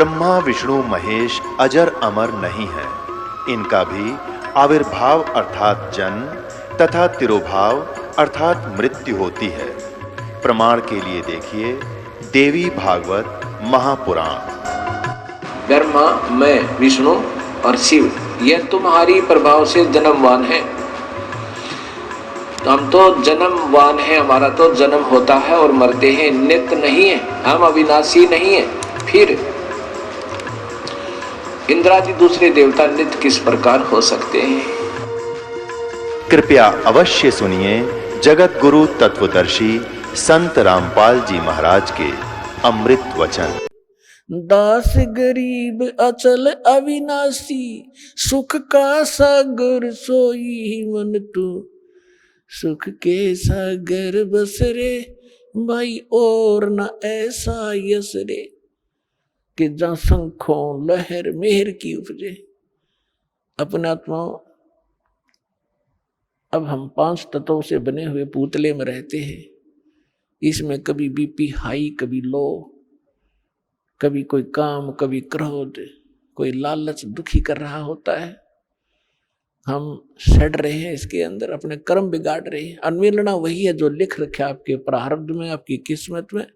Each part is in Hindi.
ब्रह्मा विष्णु महेश अजर अमर नहीं है। इनका भी आविर्भाव अर्थात जन्म तथा तिरोभाव अर्थात मृत्यु होती है। प्रमाण के लिए देखिए देवी भागवत महापुराण। ब्रह्मा, मैं, विष्णु और शिव, यह तुम्हारी प्रभाव से जन्मवान है। हम तो जन्मवान है, हमारा तो जन्म होता है और मरते हैं, नित्य नहीं है, हम अविनाशी नहीं है। फिर इंद्रादि दूसरे देवता नित्य किस प्रकार हो सकते हैं? कृपया अवश्य सुनिए जगत गुरु तत्वदर्शी संत रामपाल जी महाराज के अमृत वचन। दास गरीब अचल अविनाशी, सुख का सागर सोई मन तू। सुख के सागर बस रे भाई, और न ऐसा यस रे कि जहाँ शंखों लहर मेहर की उपजे। अपने आत्मा, अब हम 5 तत्वों से बने हुए पुतले में रहते हैं। इसमें कभी बीपी हाई, कभी लो, कभी कोई काम, कभी क्रोध, कोई लालच दुखी कर रहा होता है। हम सड़ रहे हैं इसके अंदर, अपने कर्म बिगाड़ रहे हैं। अनमिलना वही है जो लिख रखा आपके प्रारब्ध में, आपकी किस्मत में।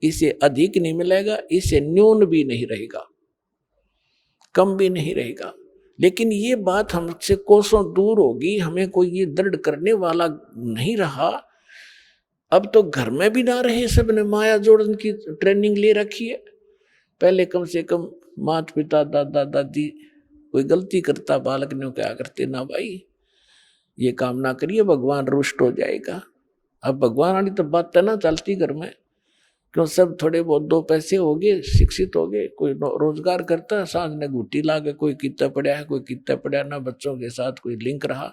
इसे अधिक नहीं मिलेगा, इसे न्यून भी नहीं रहेगा, कम भी नहीं रहेगा। लेकिन ये बात हमसे कोसों दूर होगी, हमें कोई ये दृढ़ करने वाला नहीं रहा। अब तो घर में भी ना रहे, सबने माया जोड़न की ट्रेनिंग ले रखी है। पहले कम से कम माता पिता, दादा दादी, कोई गलती करता बालक ने क्या करते, ना भाई ये काम ना करिए, भगवान रुष्ट हो जाएगा। अब भगवान वाली तो बात ना चलती घर में, क्यों सब थोड़े बहुत 2 पैसे हो गए, शिक्षित हो गए, कोई रोजगार करता है, सांझ ने घुट्टी ला के कोई कितना पड़ा है, कोई कितना पड़ा ना, बच्चों के साथ कोई लिंक रहा।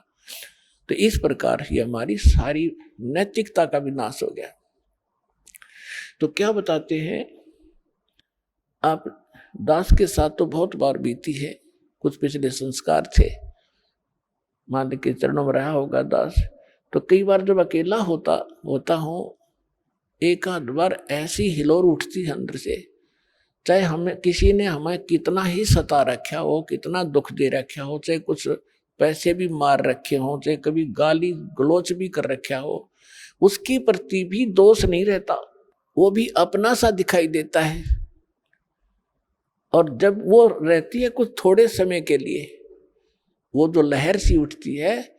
तो इस प्रकार ये हमारी सारी नैतिकता का विनाश हो गया। तो क्या बताते हैं आप, दास के साथ तो बहुत बार बीती है, कुछ पिछले संस्कार थे, मान के चरणों में रहा होगा दास। तो कई बार जब अकेला होता हूँ, एक आध बार ऐसी हिलोर उठती है अंदर से, चाहे हमें किसी ने हमें कितना ही सता रखा हो, कितना दुख दे रखा हो, चाहे कुछ पैसे भी मार रखे हो, चाहे कभी गाली गलोच भी कर रखा हो, उसके प्रति भी दोष नहीं रहता, वो भी अपना सा दिखाई देता है। और जब वो रहती है कुछ थोड़े समय के लिए, वो जो लहर सी उठती है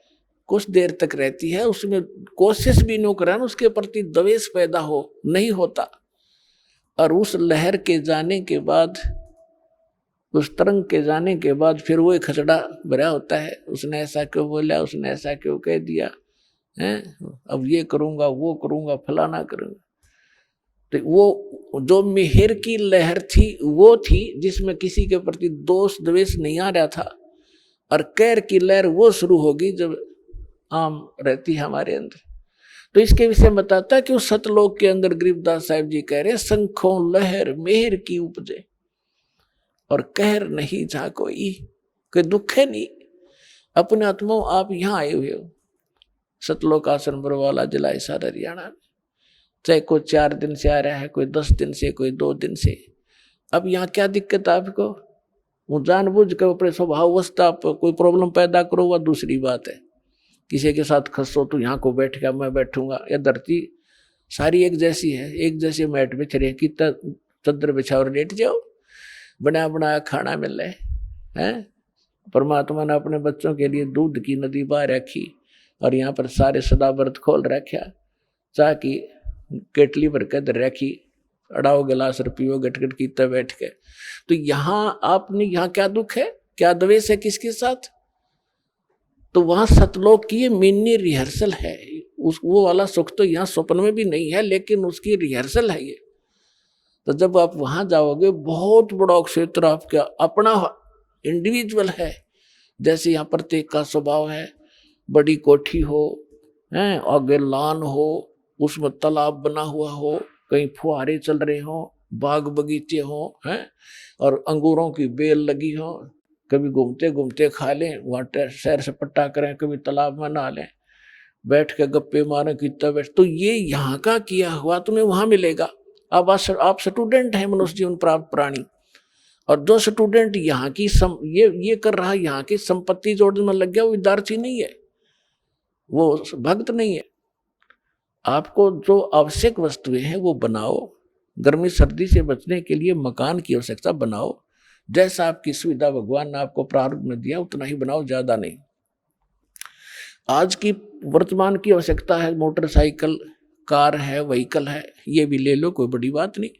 कुछ देर तक रहती है, उसमें कोशिश भी नहीं करा ना उसके प्रति द्वेष पैदा हो, नहीं होता। और उस लहर के जाने के बाद, उस तरंग के जाने के बाद फिर वो एक खचड़ा भरा होता है, उसने ऐसा क्यों बोला, उसने ऐसा क्यों कह दिया है, अब ये करूंगा, वो करूंगा, फलाना करूंगा। तो वो जो मेहर की लहर थी वो थी जिसमें किसी के प्रति दोष द्वेष नहीं आ रहा था। और कैर की लहर वो शुरू होगी जब आम रहती है हमारे अंदर। तो इसके विषय में बताता है कि उस सतलोक के अंदर गरीबदास साहिब जी कह रहे, शंखों लहर मेहर की उपजे और कहर नहीं जा कोई दुख है नहीं। अपने आत्मा आप यहाँ आए हुए हो, सतलोक आश्रम बरवाला जिला हिसार हरियाणा में, चाहे कोई 4 दिन से आ रहा है, कोई 10 दिन से, कोई 2 दिन से। अब यहाँ क्या दिक्कत है आपको? वो जानबूझ के अपने स्वभाववस्था आप कोई प्रॉब्लम पैदा करो, वह दूसरी बात है। किसी के साथ खसो तो यहाँ को बैठ गया, मैं बैठूंगा। यह धरती सारी एक जैसी है, एक जैसे मैट बिछ रहे, कितना चद्दर बिछा और लेट जाओ, बना बनाया खाना मिल रहा है। परमात्मा ने अपने बच्चों के लिए दूध की नदी बहा रखी और यहाँ पर सारे सदा व्रत खोल रखा, चाह की केटली भर के दर रखी, अड़ाओ गिलास पियो गटगट कीता बैठ के। तो यहाँ आपने, यहाँ क्या दुख है, क्या द्वेष है किसके साथ? तो वहां सतलोक की मिनी रिहर्सल है। वो वाला सुख तो यहाँ स्वप्न में भी नहीं है, लेकिन उसकी रिहर्सल है ये। तो जब आप वहां जाओगे, बहुत बड़ा क्षेत्र आपका अपना इंडिविजुअल है। जैसे यहाँ प्रत्येक का स्वभाव है, बड़ी कोठी हो, हैं आगे लान हो, उसमें तालाब बना हुआ हो, कहीं फुहारे चल रहे हो, बाग बगीचे हो, हैं और अंगूरों की बेल लगी हो, कभी घूमते घूमते खा लें, वहाँ सैर सपट्टा करें, कभी तालाब में नहा लें, बैठ के गप्पे मारें, कितना बैठ। तो ये यहाँ का किया हुआ तुम्हें वहां मिलेगा। अब आप स्टूडेंट हैं, मनुष्य जीवन प्राप्त प्राणी, और जो स्टूडेंट यहाँ की ये कर रहा है, यहाँ की संपत्ति जोड़ने में लग गया, वो विद्यार्थी नहीं है, वो भक्त नहीं है। आपको जो आवश्यक वस्तुएं हैं वो बनाओ, गर्मी सर्दी से बचने के लिए मकान की आवश्यकता बनाओ, जैसा आपकी सुविधा भगवान ने आपको प्रारंभ में दिया उतना ही बनाओ, ज्यादा नहीं। आज की वर्तमान की आवश्यकता है मोटरसाइकिल, कार है, व्हीकल है, ये भी ले लो, कोई बड़ी बात नहीं।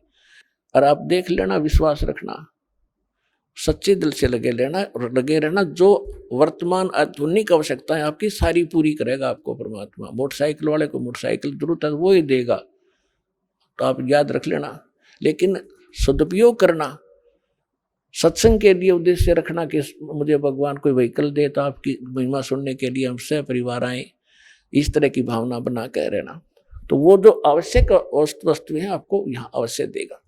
और आप देख लेना, विश्वास रखना, सच्चे दिल से लगे रहना, जो वर्तमान आधुनिक आवश्यकताएं आपकी सारी पूरी करेगा आपको परमात्मा। मोटरसाइकिल वाले को मोटरसाइकिल जरूरत है वो ही देगा, तो आप याद रख लेना। लेकिन सदुपयोग करना, सत्संग के लिए उद्देश्य रखना कि मुझे भगवान कोई व्हीकल दे तो आपकी महिमा सुनने के लिए हम सह परिवार आए, इस तरह की भावना बना कर रहना। तो वो जो आवश्यक वस्तुएं हैं आपको यहाँ अवश्य देगा।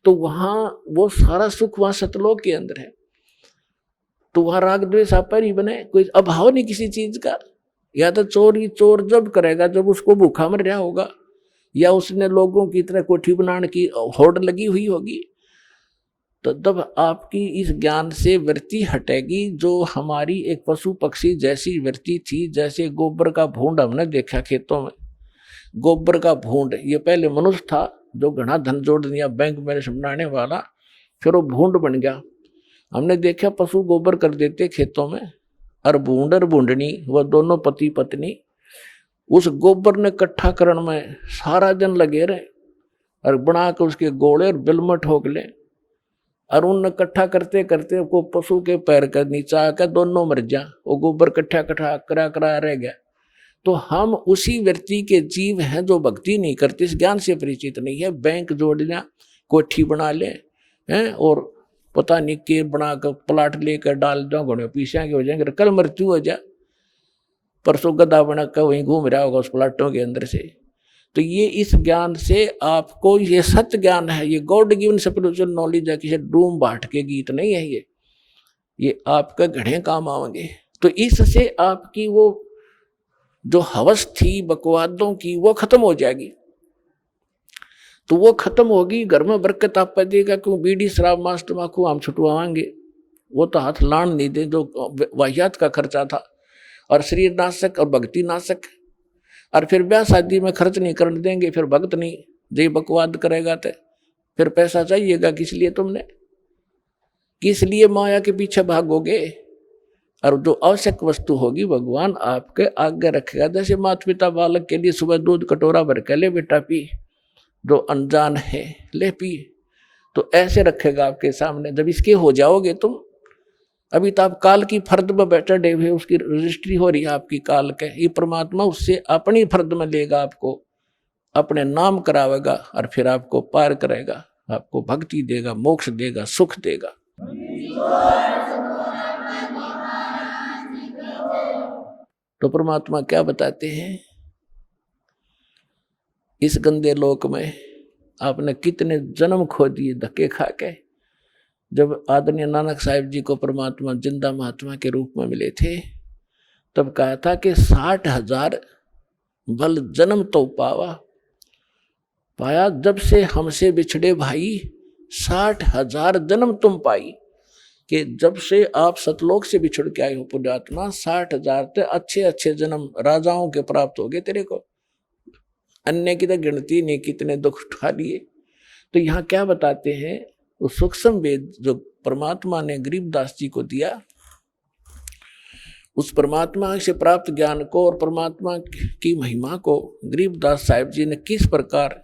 तो वहां वो सारा सुख वहां सतलोक के अंदर है। तो वहां राग द्वेष पर ही बने, कोई अभाव नहीं किसी चीज का। या तो चोर जब करेगा जब उसको भूखा मर रहा होगा, या उसने लोगों की तरह कोठी बनाने की होड़ लगी हुई होगी, तो तब आपकी इस ज्ञान से वृत्ति हटेगी जो हमारी एक पशु पक्षी जैसी वृत्ति थी। जैसे गोबर का भूंड हमने देखा खेतों में, गोबर का भूंड, ये पहले मनुष्य था जो घना धन जोड़ दिया बैंक में बनाने वाला, फिर वो भूंड बन गया। हमने देखा पशु गोबर कर देते खेतों में, और भूंड और भूंडनी वह दोनों पति पत्नी उस गोबर ने इकट्ठा करने में सारा दिन लगे रहे, और बना के उसके गोले और बिल में ठोक ले, और उन इकट्ठा करते करते को पशु के पैर का नीचा आकर दोनों मर जा, वो गोबर इकट्ठा करा रह गया। तो हम उसी व्यक्ति के जीव हैं जो भक्ति नहीं करते, इस ज्ञान से परिचित नहीं है। बैंक जोड़ लिया, कोठी बना ले हैं, और पता नहीं के बना कर प्लाट लेकर डाल दो, घोड़े पीछे के हो जाएंगे, कल मृत्यु हो जाए, परसों गधा बना कर वहीं घूम रहा होगा उस प्लाटों के अंदर से। तो ये इस ज्ञान से आपको, ये सत्य ज्ञान है, ये गॉड गिवन स्पिरिचुअल नॉलेज है, किसी डूम बाट के गीत नहीं है ये आपका घड़े काम आएंगे। तो इससे आपकी वो जो हवस थी बकवादों की वो खत्म हो जाएगी। तो वो खत्म होगी, घर में बरकत आप देगा, क्यों बीड़ी शराब मांस तंबाकू हम छुटवाएंगे, वो तो हाथ लान नहीं दे, जो वाहियात का खर्चा था, और शरीर नाशक और भक्ति नाशक। और फिर ब्याह शादी में खर्च नहीं करने देंगे, फिर भक्त नहीं, जे बकवाद करेगा तो फिर पैसा चाहिएगा किस लिए तुमने, किस लिए माया के पीछे भागोगे। और जो आवश्यक वस्तु होगी भगवान आपके आगे रखेगा। जैसे माता पिता बालक के लिए सुबह दूध कटोरा भर के ले बेटा पी, जो अनजान है ले पी, तो ऐसे रखेगा आपके सामने। जब इसके हो जाओगे तुम, अभी तो आप काल की फर्द में बैठे डे हुए, उसकी रजिस्ट्री हो रही है आपकी काल के, ये परमात्मा उससे अपनी फर्द में लेगा, आपको अपने नाम करावेगा, और फिर आपको पार करेगा, आपको भक्ति देगा, मोक्ष देगा, सुख देगा। तो परमात्मा क्या बताते हैं, इस गंदे लोक में आपने कितने जन्म खो दिए धक्के खा के। जब आदरणीय नानक साहिब जी को परमात्मा जिंदा महात्मा के रूप में मिले थे, तब कहा था कि 60,000 बल जन्म तो पाया, जब से हमसे बिछड़े भाई 60,000 जन्म तुम पाई। कि जब से आप सतलोक से बिछड़ के आए हो पुण्यात्मा, 60,000 तो अच्छे अच्छे जन्म राजाओं के प्राप्त हो गए तेरे को, अन्य की तो गिनती नहीं कितने दुख उठा लिए। तो यहाँ क्या बताते हैं, वो सूक्ष्म वेद जो परमात्मा ने गरीबदास जी को दिया, उस परमात्मा से प्राप्त ज्ञान को और परमात्मा की महिमा को गरीबदास साहिब जी ने किस प्रकार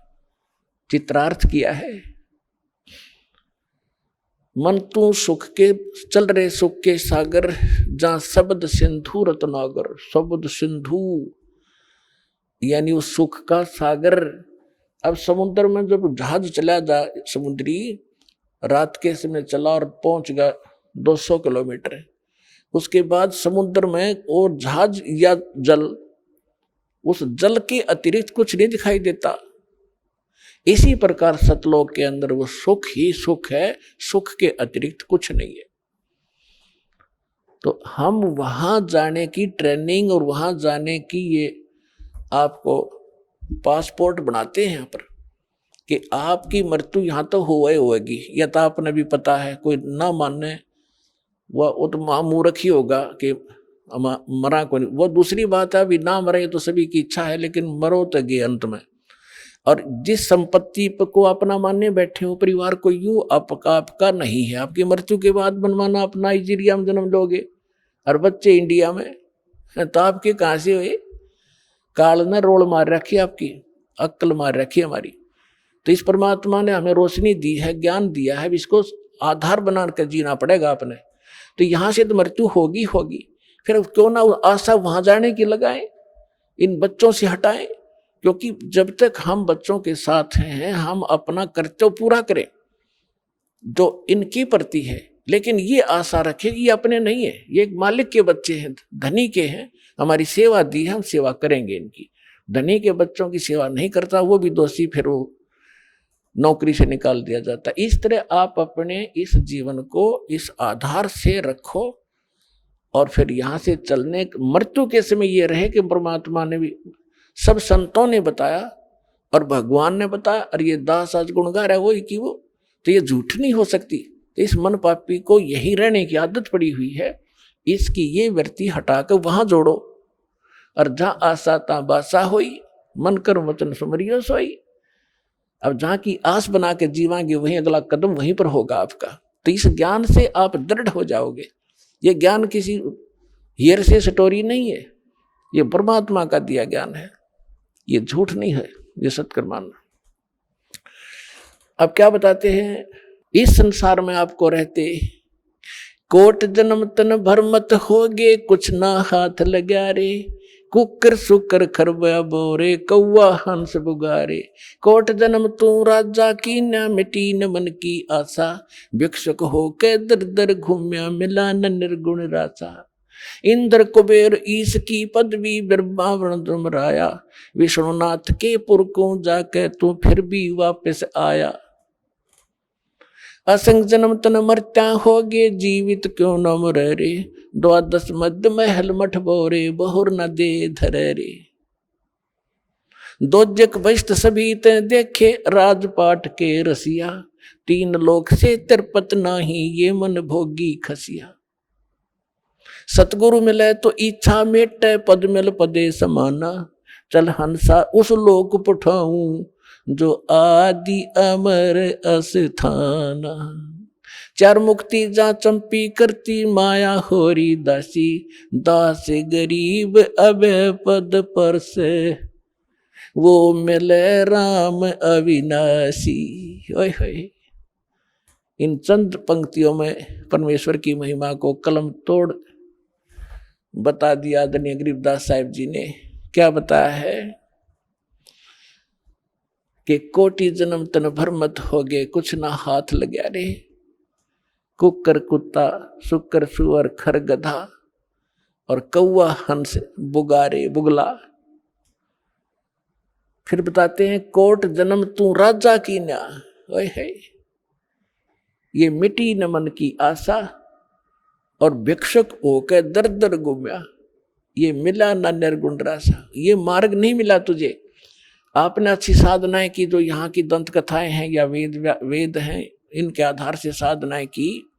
चित्रार्थ किया है। मन तू सुख के चल रहे सुख के सागर, जहां शब्द सिंधु रत्नागर, शब्द सिंधु यानी उस सुख का सागर। अब समुद्र में जब जहाज चला जा समुद्री, रात के समय चला और पहुंच गया 200 किलोमीटर, उसके बाद समुद्र में और जहाज या जल, उस जल के अतिरिक्त कुछ नहीं दिखाई देता। इसी प्रकार सतलोक के अंदर वो सुख ही सुख है, सुख के अतिरिक्त कुछ नहीं है। तो हम वहां जाने की ट्रेनिंग और वहां जाने की ये आपको पासपोर्ट बनाते हैं यहाँ पर, कि आपकी मृत्यु यहाँ तो होएगी, यह तो आपने भी पता है, कोई ना माने वो तो महामूर्ख ही होगा कि मरा को नहीं। वो दूसरी बात है, अभी ना मरे तो सभी की इच्छा है, लेकिन मरो तो गए अंत में। और जिस संपत्ति को अपना मानने बैठे हो, परिवार को यूं आपका नहीं है, आपकी मृत्यु के बाद बनवाना, आप नाइजीरिया में जन्म लोगे और बच्चे इंडिया में, तो आपके कहाँ से हुए? काल ने रोल मार रखी, आपकी अक्ल मार रखी हमारी। तो इस परमात्मा ने हमें रोशनी दी है, ज्ञान दिया है, इसको आधार बनाकर जीना पड़ेगा अपने। तो यहाँ से तो मृत्यु होगी, फिर क्यों ना आशा वहां जाने की लगाएं, इन बच्चों से हटाएं, क्योंकि जब तक हम बच्चों के साथ हैं, हम अपना कर्तव्य पूरा करें जो इनकी प्रति है। लेकिन ये आशा रखें कि ये अपने नहीं है, ये एक मालिक के बच्चे हैं, धनी के हैं, हमारी सेवा दी है, हम सेवा करेंगे इनकी। धनी के बच्चों की सेवा नहीं करता, वो भी दोषी, फिर वो नौकरी से निकाल दिया जाता। इस तरह आप अपने इस जीवन को इस आधार से रखो, और फिर यहाँ से चलने मृत्यु के समय ये रहे कि परमात्मा ने भी, सब संतों ने बताया और भगवान ने बताया, और ये दास आज गुणगार है वही कि वो, तो ये झूठ नहीं हो सकती। तो इस मन पापी को यही रहने की आदत पड़ी हुई है, इसकी ये वृत्ति हटाकर वहां जोड़ो। और जहाँ आशा ता बासा होई, मन कर वचन सुमरियो सोई। अब जहाँ की आस बना के जीवांगे, वहीं अगला कदम वहीं पर होगा आपका। तो इस ज्ञान से आप दृढ़ हो जाओगे। ये ज्ञान किसी हीर से स्टोरी नहीं है, ये परमात्मा का दिया ज्ञान है, ये झूठ नहीं है, ये सत्कर मानना। अब क्या बताते हैं, इस संसार में आपको रहते कोट जन्म तन भर मत होगे, कुछ ना हाथ लगा रे। कुकर सुकर खरबा बोरे, कौआ हंस बुगारे। कोट जन्म तू राजा की, न मिटी न मन की आशा। भिक्षुक हो के दर दर घूम्या, मिला न निर्गुण रासा। इंद्र कुबेर ईश की पदवी, बिरबावन दुमराया। विष्णुनाथ के पुर को जाके तू फिर भी वापस आया। असंग जन्म तन मरत्या होगे, जीवित क्यों न मरे रे। द्वादश मध्य महल मठ बोरे, बहुर न दे धरे रे। दोजक वस्त सभी ते देखे, राजपाट के रसिया। तीन लोक से तिरपत नाही, ये मन भोगी खसिया। सतगुरु मिले तो इच्छा मेटे, पद मिल पदे समाना। चल हंसा उस लोक पठाऊं, जो आदि अमर अस्थाना। चार मुक्ति जा चंपी करती, माया होरी दासी। दास गरीब अब पद पर से, वो मिले राम अविनाशी। ओए होए, इन चंद पंक्तियों में परमेश्वर की महिमा को कलम तोड़ बता दिया आदरणीय गरीबदास साहिब जी ने। क्या बताया है कि कोटि जन्म तन भर मत होगे, कुछ ना हाथ लग्या रे। कुकर कुत्ता, सुकर सुअर, खर गधा, और कौआ हंस बुगारे बुगला। फिर बताते हैं कोट जन्म तू राजा की न्या। ओए है, ये मिटी न मन की आशा, और भिक्षुक होकर दर दर घूम्या। ये मिला ना निर्गुण रासा, ये मार्ग नहीं मिला तुझे। आपने अच्छी साधनाएं की, जो यहाँ की दंत कथाएं हैं या वेद हैं, इनके आधार से साधनाएं की,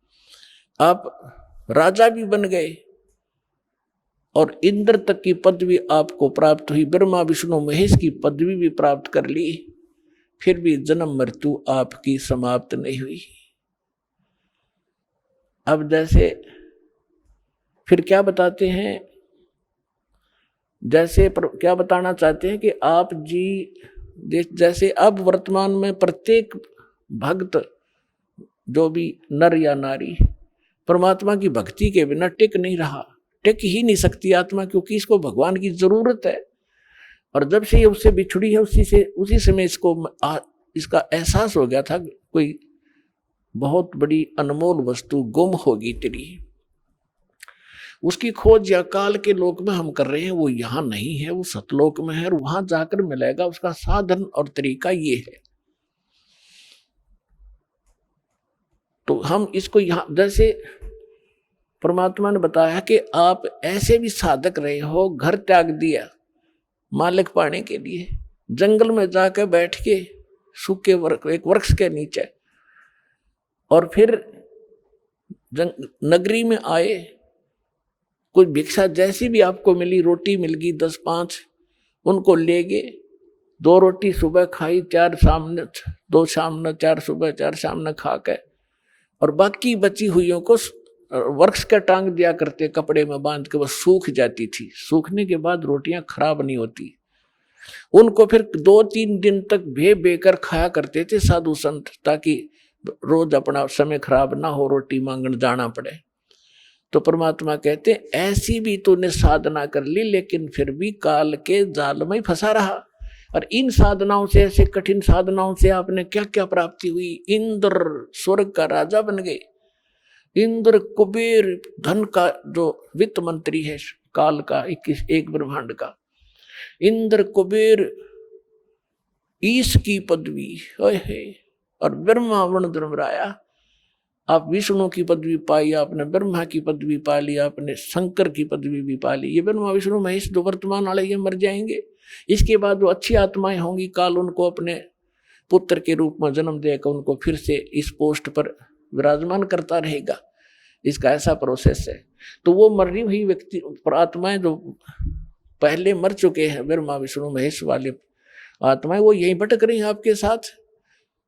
आप राजा भी बन गए और इंद्र तक की पदवी आपको प्राप्त हुई। ब्रह्मा विष्णु महेश की पदवी भी प्राप्त कर ली, फिर भी जन्म मृत्यु आपकी समाप्त नहीं हुई। अब जैसे फिर क्या बताते हैं, जैसे क्या बताना चाहते हैं कि आप जी जैसे अब वर्तमान में प्रत्येक भक्त, जो भी नर या नारी, परमात्मा की भक्ति के बिना टिक नहीं रहा, टिक ही नहीं सकती आत्मा, क्योंकि इसको भगवान की जरूरत है। और जब से ये उससे बिछड़ी है, उसी समय इसका एहसास हो गया था कोई बहुत बड़ी अनमोल वस्तु गुम होगी तेरी। उसकी खोज या काल के लोक में हम कर रहे हैं, वो यहाँ नहीं है, वो सतलोक में है, और वहां जाकर मिलेगा। उसका साधन और तरीका ये है। तो हम इसको यहाँ, जैसे परमात्मा ने बताया कि आप ऐसे भी साधक रहे हो, घर त्याग दिया मालिक पाने के लिए, जंगल में जाकर बैठ के सूखे एक वृक्ष के नीचे। और फिर नगरी में आए, कोई भिक्षा जैसी भी आपको मिली, रोटी मिल गई 10-5, उनको ले गए। 2 रोटी सुबह खाई, 4 सामने, 2 सामने, 4 सुबह 4 सामने खा के, और बाकी बची हुईयों को वृक्ष का टांग दिया करते, कपड़े में बांध के, वो सूख जाती थी। सूखने के बाद रोटियां खराब नहीं होती। उनको फिर 2-3 दिन तक बेकर खाया करते थे साधु संत, ताकि रोज अपना समय खराब ना हो, रोटी मांगने जाना पड़े। तो परमात्मा कहते ऐसी भी तूने साधना कर ली, लेकिन फिर भी काल के जाल में फंसा रहा। और इन साधनाओं से, ऐसे कठिन साधनाओं से आपने क्या क्या प्राप्ति हुई? इंद्र स्वर्ग का राजा बन गए। इंद्र कुबेर धन का जो वित्त मंत्री है काल का, एक ब्रह्मांड का। इंद्र कुबेर ईश की पदवी है, और ब्रह्मा वरुण धर्मराया, आप विष्णु की पदवी पाई, आपने ब्रह्मा की पदवी पा ली, आपने शंकर की पदवी भी पा ली। ये ब्रह्मा विष्णु महेश जो वर्तमान वाले ये मर जाएंगे, इसके बाद वो अच्छी आत्माएं होंगी, काल उनको अपने पुत्र के रूप में जन्म देकर उनको फिर से इस पोस्ट पर विराजमान करता रहेगा। इसका ऐसा प्रोसेस है। तो वो मरी हुई व्यक्ति आत्माएं जो पहले मर चुके हैं, ब्रह्मा विष्णु महेश वाले आत्माएं, वो यहीं भटक रही हैं आपके साथ।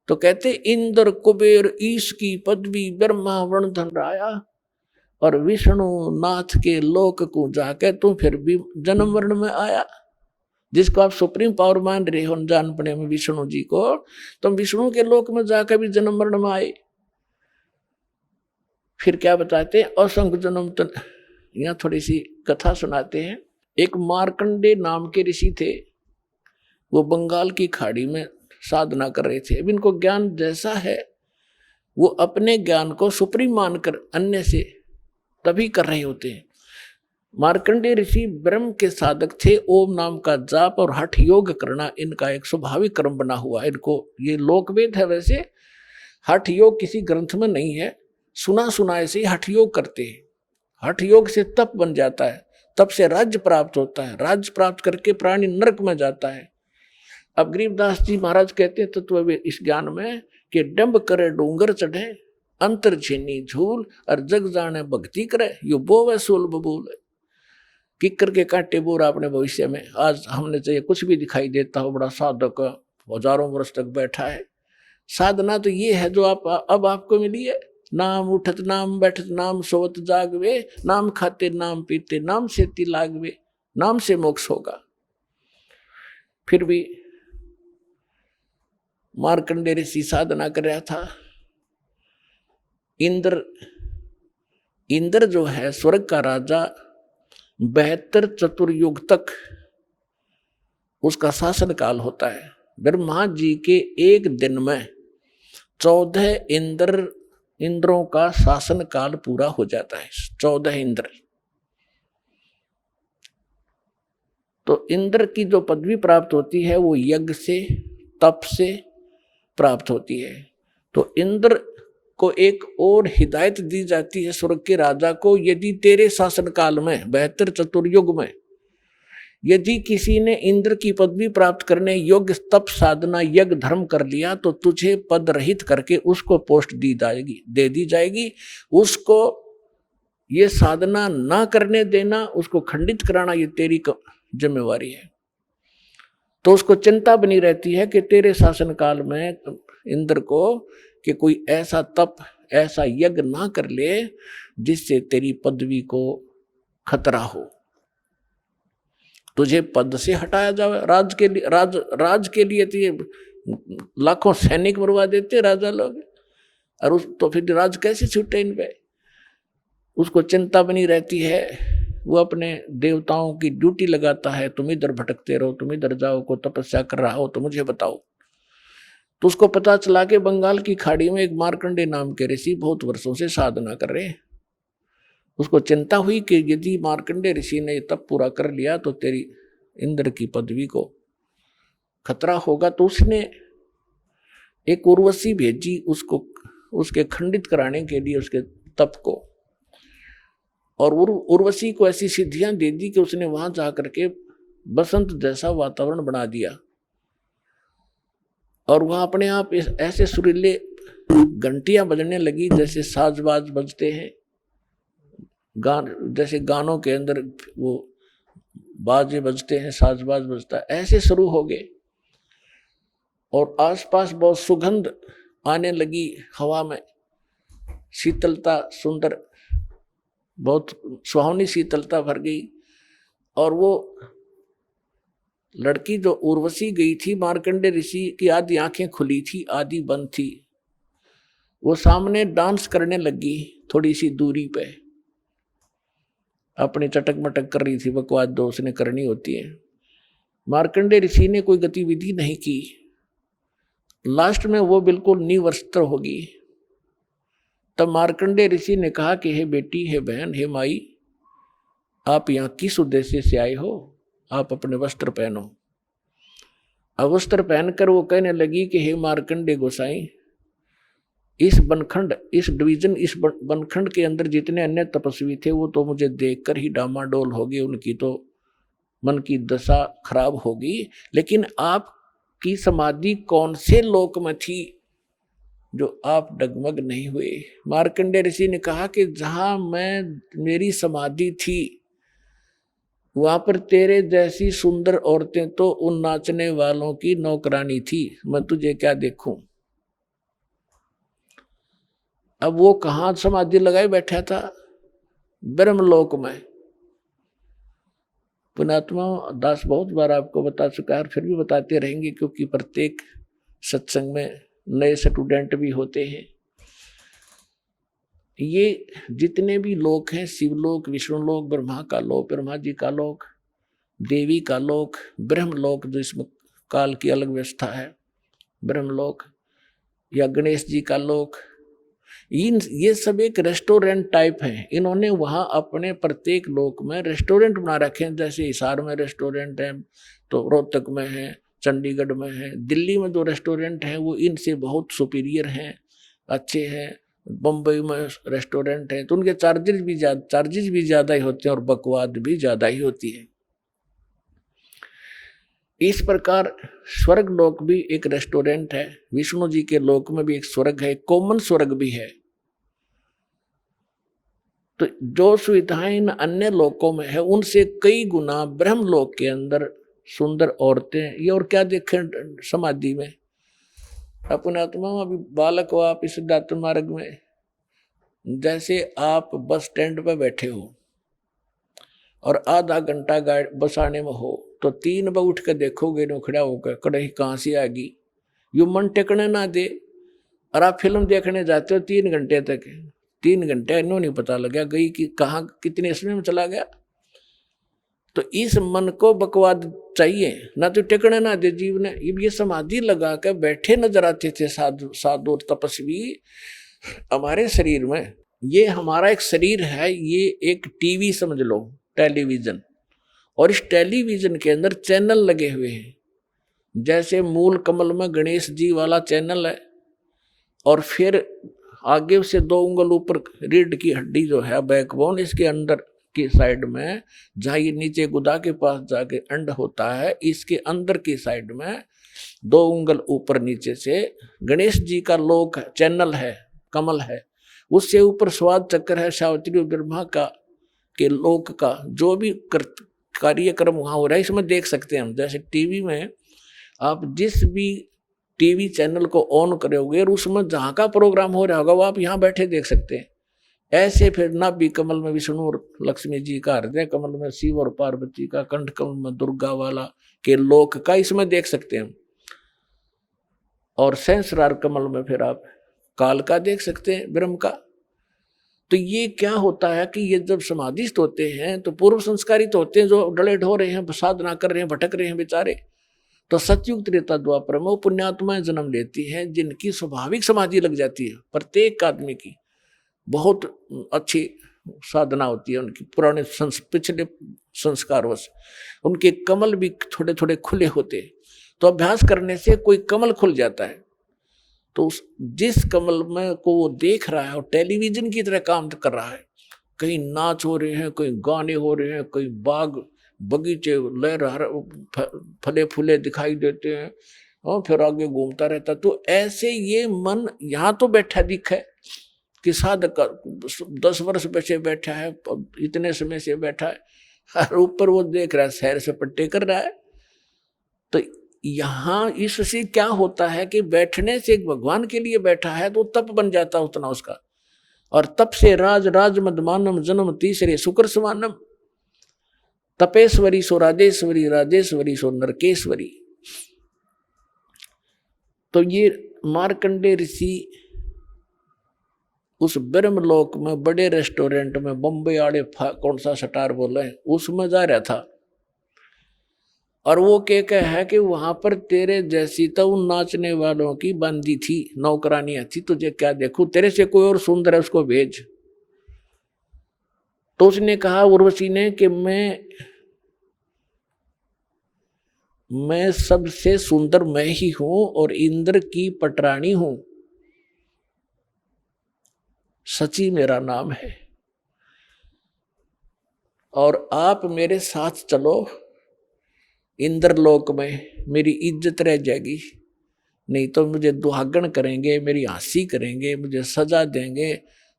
तो कहते इंद्र कुबेर ईश की पदवी ब्रह्मा वरुण धर्मराया, और विष्णु नाथ के लोक को जाके तू फिर भी जन्म वर्ण में आया, जिसको आप सुप्रीम पावर मान रहे हो जान पड़े में विष्णु जी को, तुम विष्णु के लोक में जाकर भी जन्म वर्ण में आए। फिर क्या बताते हैं? असंख्य जन्म तन, यहाँ थोड़ी सी कथा सुनाते हैं। एक मार्कंडे नाम के ऋषि थे, वो बंगाल की खाड़ी में साधना कर रहे थे। अब इनको ज्ञान जैसा है, वो अपने ज्ञान को सुप्रीम मानकर अन्य से तभी कर रहे होते हैं। मार्कंडे ऋषि ब्रह्म के साधक थे। ओम नाम का जाप और हठ योग करना इनका एक स्वाभाविक कर्म बना हुआ है। इनको ये लोकवेद है, वैसे हठ योग किसी ग्रंथ में नहीं है, सुना सुना ऐसे ही हठ योग करते हैं। हठ योग से तप बन जाता है, तप से राज्य प्राप्त होता है, राज्य प्राप्त करके प्राणी नरक में जाता है। अब गरीबदास जी महाराज कहते हैं तत्व इस ज्ञान में कि डंब करे डूंगर चढ़े, अंतर छीनी झूल, और जग जाने भक्ति करे, यो बोवे सोल बबूल। किक्कर के कांटे बोर आपने भविष्य में, आज हमने चाहिए कुछ भी दिखाई देता हो, बड़ा साधक हजारों वर्ष तक बैठा है। साधना तो ये है जो अब आपको मिली है। नाम उठत नाम बैठत नाम सोवत जागवे, नाम खाते नाम पीते नाम से तिलागवे, नाम से मोक्ष होगा। फिर भी मार्कंडे ऋषि साधना कर रहा था। इंद्र जो है स्वर्ग का राजा, 72 चतुर्युग तक उसका शासन काल होता है। ब्रह्मा जी के एक दिन में 14 इंद्रों का शासन काल पूरा हो जाता है। 14 इंद्र। तो इंद्र की जो पदवी प्राप्त होती है वो यज्ञ से, तप से प्राप्त होती है। तो इंद्र को एक और हिदायत दी जाती है स्वर्ग के राजा को, यदि तेरे शासन काल में 72 चतुर्युग में यदि किसी ने इंद्र की पदवी प्राप्त करने योग्य तप साधना यज्ञ धर्म कर लिया, तो तुझे पद रहित करके उसको पोस्ट दे दी जाएगी। उसको ये साधना ना करने देना, उसको खंडित कराना, ये तेरी जिम्मेवारी है। तो उसको चिंता बनी रहती है कि तेरे शासन काल में इंद्र को कि कोई ऐसा तप ऐसा यज्ञ ना कर ले जिससे तेरी पदवी को खतरा हो, तुझे पद से हटाया जाए। राज के लिए तो ये लाखों सैनिक मरवा देते राजा लोग, और तो फिर राज कैसे छूटे इन पे। उसको चिंता बनी रहती है। वो अपने देवताओं की ड्यूटी लगाता है, तुम इधर भटकते रहो, तुम इधर जाओ, को तपस्या कर रहा हो तो मुझे बताओ। तो उसको पता चला कि बंगाल की खाड़ी में एक मार्कंडे नाम के ऋषि बहुत वर्षों से साधना कर रहे हैं। उसको चिंता हुई कि यदि मार्कंडे ऋषि ने तप पूरा कर लिया तो तेरी इंद्र की पदवी को खतरा होगा। तो उसने एक उर्वशी भेजी उसको, उसके खंडित कराने के लिए उसके तप को। और उर्वशी को ऐसी सिद्धियां दे दी कि उसने वहां जाकर के बसंत जैसा वातावरण बना दिया। और वहां अपने आप ऐसे सुरीले घंटियां बजने लगी जैसे साजबाज बजते हैं, जैसे गानों के अंदर वो बाजे बजते हैं, साजबाज बजता है, ऐसे शुरू हो गए। और आसपास बहुत सुगंध आने लगी, हवा में शीतलता, सुंदर, बहुत सुहावनी शीतलता भर गई। और वो लड़की जो उर्वशी गई थी, मार्कंडे ऋषि की आधी आंखें खुली थी, आधी बंद थी, वो सामने डांस करने लगी थोड़ी सी दूरी पे, अपनी चटक मटक कर रही थी, बकवास जो उसने करनी होती है। मार्कंडे ऋषि ने कोई गतिविधि नहीं की। लास्ट में वो बिल्कुल निवस्त्र होगी। तब मार्कंडे ऋषि ने कहा कि हे बेटी, हे बहन, हे माई, आप यहाँ किस उद्देश्य से आए हो? आप अपने वस्त्र पहनो। अब वस्त्र पहनकर वो कहने लगी कि हे मार्कंडे गोसाई, इस बनखंड, इस डिवीजन, इस बनखंड के अंदर जितने अन्य तपस्वी थे वो तो मुझे देखकर ही डामाडोल हो गए, उनकी तो मन की दशा खराब होगी। लेकिन आपकी समाधि कौन से लोक में थी जो आप डगमग नहीं हुए? मार्कंडे ऋषि ने कहा कि जहां मेरी समाधि थी वहां पर तेरे जैसी सुंदर औरतें तो उन नाचने वालों की नौकरानी थी, मैं तुझे क्या देखूं। अब वो कहां समाधि लगाए बैठा था? ब्रह्मलोक में। पुणात्मा दास बहुत बार आपको बता चुका है, फिर भी बताते रहेंगे, क्योंकि प्रत्येक सत्संग में नए स्टूडेंट भी होते हैं। ये जितने भी लोक हैं, शिवलोक, विष्णुलोक, ब्रह्मा का लोक, ब्रह्मा जी का लोक, देवी का लोक, ब्रह्मलोक जो इसमें काल की अलग व्यवस्था है, ब्रह्मलोक, या गणेश जी का लोक, ये सब एक रेस्टोरेंट टाइप हैं। इन्होंने वहां अपने प्रत्येक लोक में रेस्टोरेंट बना रखे हैं। जैसे हिसार में रेस्टोरेंट है, तो रोहतक में है, चंडीगढ़ में है, दिल्ली में जो रेस्टोरेंट हैं वो इनसे बहुत सुपीरियर हैं, अच्छे हैं। बम्बई में रेस्टोरेंट है तो उनके चार्जेस भी ज्यादा ही होते हैं और बकवाद भी ज्यादा ही होती है। इस प्रकार स्वर्ग लोक भी एक रेस्टोरेंट है। विष्णु जी के लोक में भी एक स्वर्ग है, कॉमन स्वर्ग भी है। तो जो सुविधाएं इन अन्य लोकों में है उनसे कई गुना ब्रह्म लोक के अंदर सुंदर औरतें, ये और क्या देखें समाधि में। अपने आत्मा अभी बालक हो आप, इस सिद्धार्थ मार्ग में जैसे आप बस स्टैंड पर बैठे हो और आधा घंटा बस आने में हो, तो 3 बजे उठ कर देखोगे नो खड़ा होकर, कड़ाई कहाँ से आ गई, यू मन टेकने ना दे। और आप फिल्म देखने जाते हो 3 घंटे तक, 3 घंटे इन्हों नहीं पता लगा गई कि कहाँ कितने समय में चला गया। तो इस मन को बकवाद चाहिए, ना तो टेकने ना दे जीव ने। ये समाधि लगा कर बैठे नजर आते थे साधु और तपस्वी हमारे शरीर में। ये हमारा एक शरीर है, ये एक टीवी समझ लो, टेलीविजन, और इस टेलीविजन के अंदर चैनल लगे हुए हैं। जैसे मूल कमल में गणेश जी वाला चैनल है, और फिर आगे से 2 उंगल ऊपर रीढ़ की हड्डी जो है, बैकबोन, इसके अंदर की साइड में जहाँ ये नीचे गुदा के पास जाके अंड होता है, इसके अंदर की साइड में 2 उंगल ऊपर नीचे से गणेश जी का लोक चैनल है, कमल है। उससे ऊपर स्वाद चक्र है, सावित्री ब्रह्मा का के लोक का जो भी कार्यक्रम वहाँ हो रहा है इसमें देख सकते हैं हम। जैसे टीवी में आप जिस भी टीवी चैनल को ऑन करोगे और उसमें जहाँ का प्रोग्राम हो रहा होगा वो आप यहाँ बैठे देख सकते हैं। ऐसे फिर नाभि कमल में विष्णु और लक्ष्मी जी का, हृदय कमल में शिव और पार्वती का, कंठ कमल में दुर्गा वाला के लोक का इसमें देख सकते हैं। और सहस्रार कमल में फिर आप काल का देख सकते हैं, ब्रह्म का। तो ये क्या होता है कि ये जब समाधिस्थ होते हैं तो पूर्व संस्कारित होते हैं, जो डले ढो रहे हैं, साधना कर रहे हैं, भटक रहे हैं बेचारे, तो सतयुग त्रेता द्वापर में वो पुण्यात्माएं जन्म लेती हैं जिनकी स्वाभाविक समाधि लग जाती है। प्रत्येक आदमी की बहुत अच्छी साधना होती है, उनकी पुराने पिछले संस्कारवश उनके कमल भी थोड़े थोड़े खुले होते हैं। तो अभ्यास करने से कोई कमल खुल जाता है, तो जिस कमल में को वो देख रहा है और टेलीविजन की तरह काम कर रहा है, कहीं नाच हो रहे हैं, कहीं गाने हो रहे हैं, कहीं बाग बगीचे लहर फले फूले दिखाई देते हैं, और फिर आगे घूमता रहता। तो ऐसे ये मन यहाँ तो बैठा दिखे कि साधक 10 वर्ष बचे बैठा है, इतने समय से बैठा है, और ऊपर वो देख रहा है सैर से पट्टे कर रहा है। तो यहाँ इससे क्या होता है कि बैठने से एक भगवान के लिए बैठा है तो तप बन जाता उतना उसका, और तप से राज राज मदमानम जन्म तीसरे शुक्र समानम, तपेश्वरी सो राजेश्वरी, राजेश्वरी सो नरकेश्वरी। तो ये मार्कंडे ऋषि उस ब्रह्मलोक में बड़े रेस्टोरेंट में, बम्बई वाले कौन सा स्टार बोले, उसमें जा रहा था, और वो क्या है कि वहां पर तेरे जैसी तो उन नाचने वालों की बंदी थी, नौकरानियां थी, तुझे क्या देखूं, तेरे से कोई और सुंदर है उसको भेज। तो उसने कहा उर्वशी ने कि मैं सबसे सुंदर मैं ही हूं और इंद्र की पटरानी हूं, सची मेरा नाम है, और आप मेरे साथ चलो इंद्रलोक में, मेरी इज्जत रह जाएगी, नहीं तो मुझे दुहागन करेंगे, मेरी हंसी करेंगे, मुझे सजा देंगे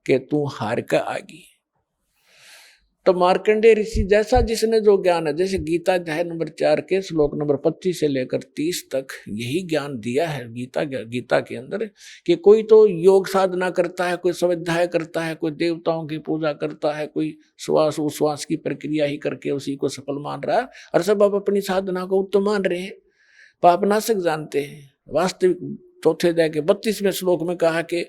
कि तू हार कर आ गई। तो मार्कंडेय ऋषि जैसा जिसने जो ज्ञान है, जैसे गीता अध्याय नंबर 4 के श्लोक नंबर 25 से लेकर 30 तक यही ज्ञान दिया है गीता के अंदर, कि कोई तो योग साधना करता है, कोई स्वाध्याय करता है, कोई देवताओं की पूजा करता है, कोई श्वास उश्वास की प्रक्रिया ही करके उसी को सफल मान रहा है, और सब अब अपनी साधना को उत्तम मान रहे हैं, पापनाशक जानते हैं। वास्तविक चौथे अध्याय के 32वें श्लोक में कहा कि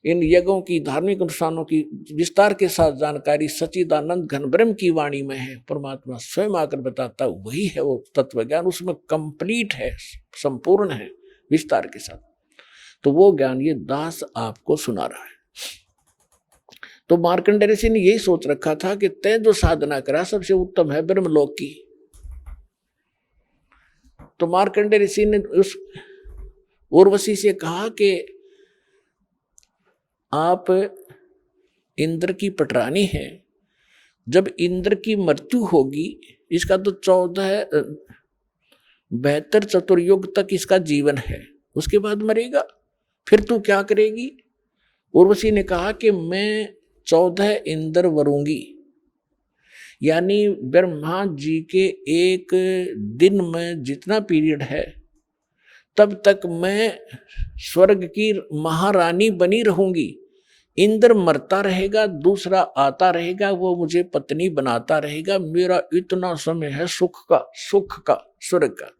इन यज्ञों की, धार्मिक अनुष्ठानों की विस्तार के साथ जानकारी सच्चिदानंद घन ब्रह्म की वाणी में है, परमात्मा स्वयं आकर बताता वही है वो तत्व ज्ञान, उसमें कंप्लीट है, संपूर्ण है विस्तार के साथ। तो वो ज्ञान ये दास आपको सुना रहा है। तो मार्कंडेय ऋषि ने यही सोच रखा था कि तय जो साधना करा सबसे उत्तम है ब्रह्मलोक की। तो मार्कंडेय ऋषि ने उस उर्वशी से कहा कि आप इंद्र की पटरानी है, जब इंद्र की मृत्यु होगी, इसका तो 72 चतुर्युग तक इसका जीवन है, उसके बाद मरेगा, फिर तू क्या करेगी? उर्वशी ने कहा कि मैं 14 इंद्र वरूंगी, यानी ब्रह्मा जी के एक दिन में जितना पीरियड है तब तक मैं स्वर्ग की महारानी बनी रहूंगी। इंद्र मरता रहेगा, दूसरा आता रहेगा, वो मुझे पत्नी बनाता रहेगा, मेरा इतना समय है सुख का, स्वर्ग का।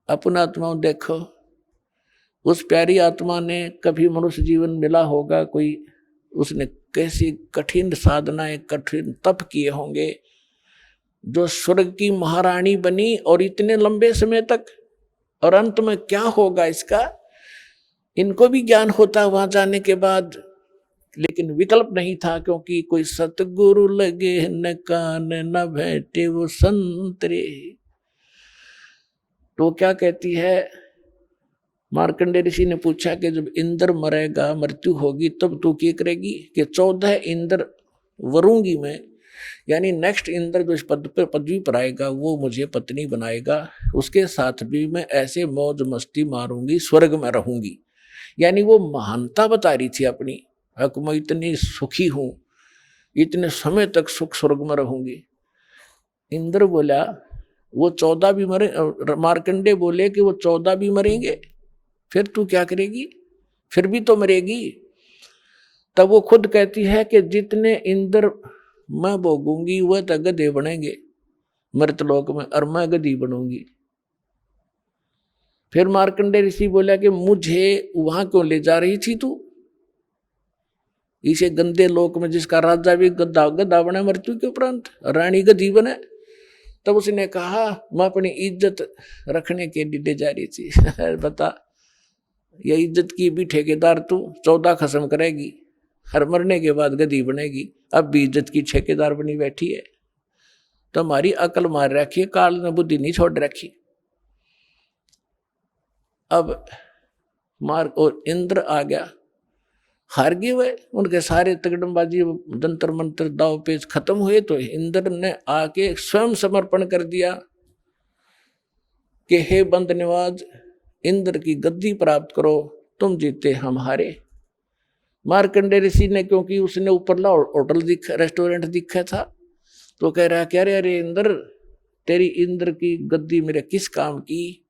अपना आत्मा देखो, उस प्यारी आत्मा ने कभी मनुष्य जीवन मिला होगा, कोई उसने कैसी कठिन साधनाएं, कठिन तप किए होंगे, जो स्वर्ग की महारानी बनी, और इतने लंबे समय तक, और अंत में क्या होगा इसका इनको भी ज्ञान होता वहां जाने के बाद, लेकिन विकल्प नहीं था, क्योंकि कोई सतगुरु लगे न कान न बैठे वो संतरे। तो क्या कहती है, मार्कंडेय ऋषि ने पूछा कि जब इंद्र मरेगा, मृत्यु होगी, तब तू क्या करेगी? कि 14 इंद्र वरूंगी मैं, यानी नेक्स्ट इंद्र जो इस पदवी पर आएगा वो मुझे पत्नी बनाएगा, उसके साथ भी मैं ऐसे मौज मस्ती मारूंगी, स्वर्ग में रहूंगी। यानी वो महानता बता रही थी अपनी, मैं इतनी सुखी हूं, इतने समय तक सुख स्वर्ग में रहूंगी। इंद्र बोला वो 14 भी मरे, मार्कंडेय बोले कि वो 14 भी मरेंगे, फिर तू क्या करेगी? फिर भी तो मरेगी। तब वो खुद कहती है कि जितने इंद्र मैं भोगूंगी वह तो गधे बनेंगे मृतलोक में, और मैं गधी बनूंगी। फिर मार्कंडेय ऋषि बोला कि मुझे वहां क्यों ले जा रही थी तू, इसे गंदे लोक में जिसका राजा भी गधा बने मृत्यु के उपरांत, रानी गधी बने। तब उसने कहा मैं अपनी इज्जत रखने के लिए ले जा रही थी। बता, ये इज्जत की भी ठेकेदार तू 14 खत्म करेगी, हर मरने के बाद गधी बनेगी, अब भी इज्जत की ठेकेदार बनी बैठी है। तो हमारी अकल मार रखी है, काल ने बुद्धि नहीं छोड़ रखी। अब और इंद्र आ गया, हार गए वे, उनके सारे तगड़मबाजी जंतर मंत्र दाव पेच खत्म हुए। तो इंद्र ने आके स्वयं समर्पण कर दिया कि हे बंद निवाज, इंद्र की गद्दी प्राप्त करो, तुम जीते हम हारे। मार्कंडेय ऋषि ने, क्योंकि उसने ऊपरला होटल रेस्टोरेंट दिखा था, तो कह रहा क्या रे, अरे इंद्र, तेरी इंद्र की गद्दी मेरे किस काम की,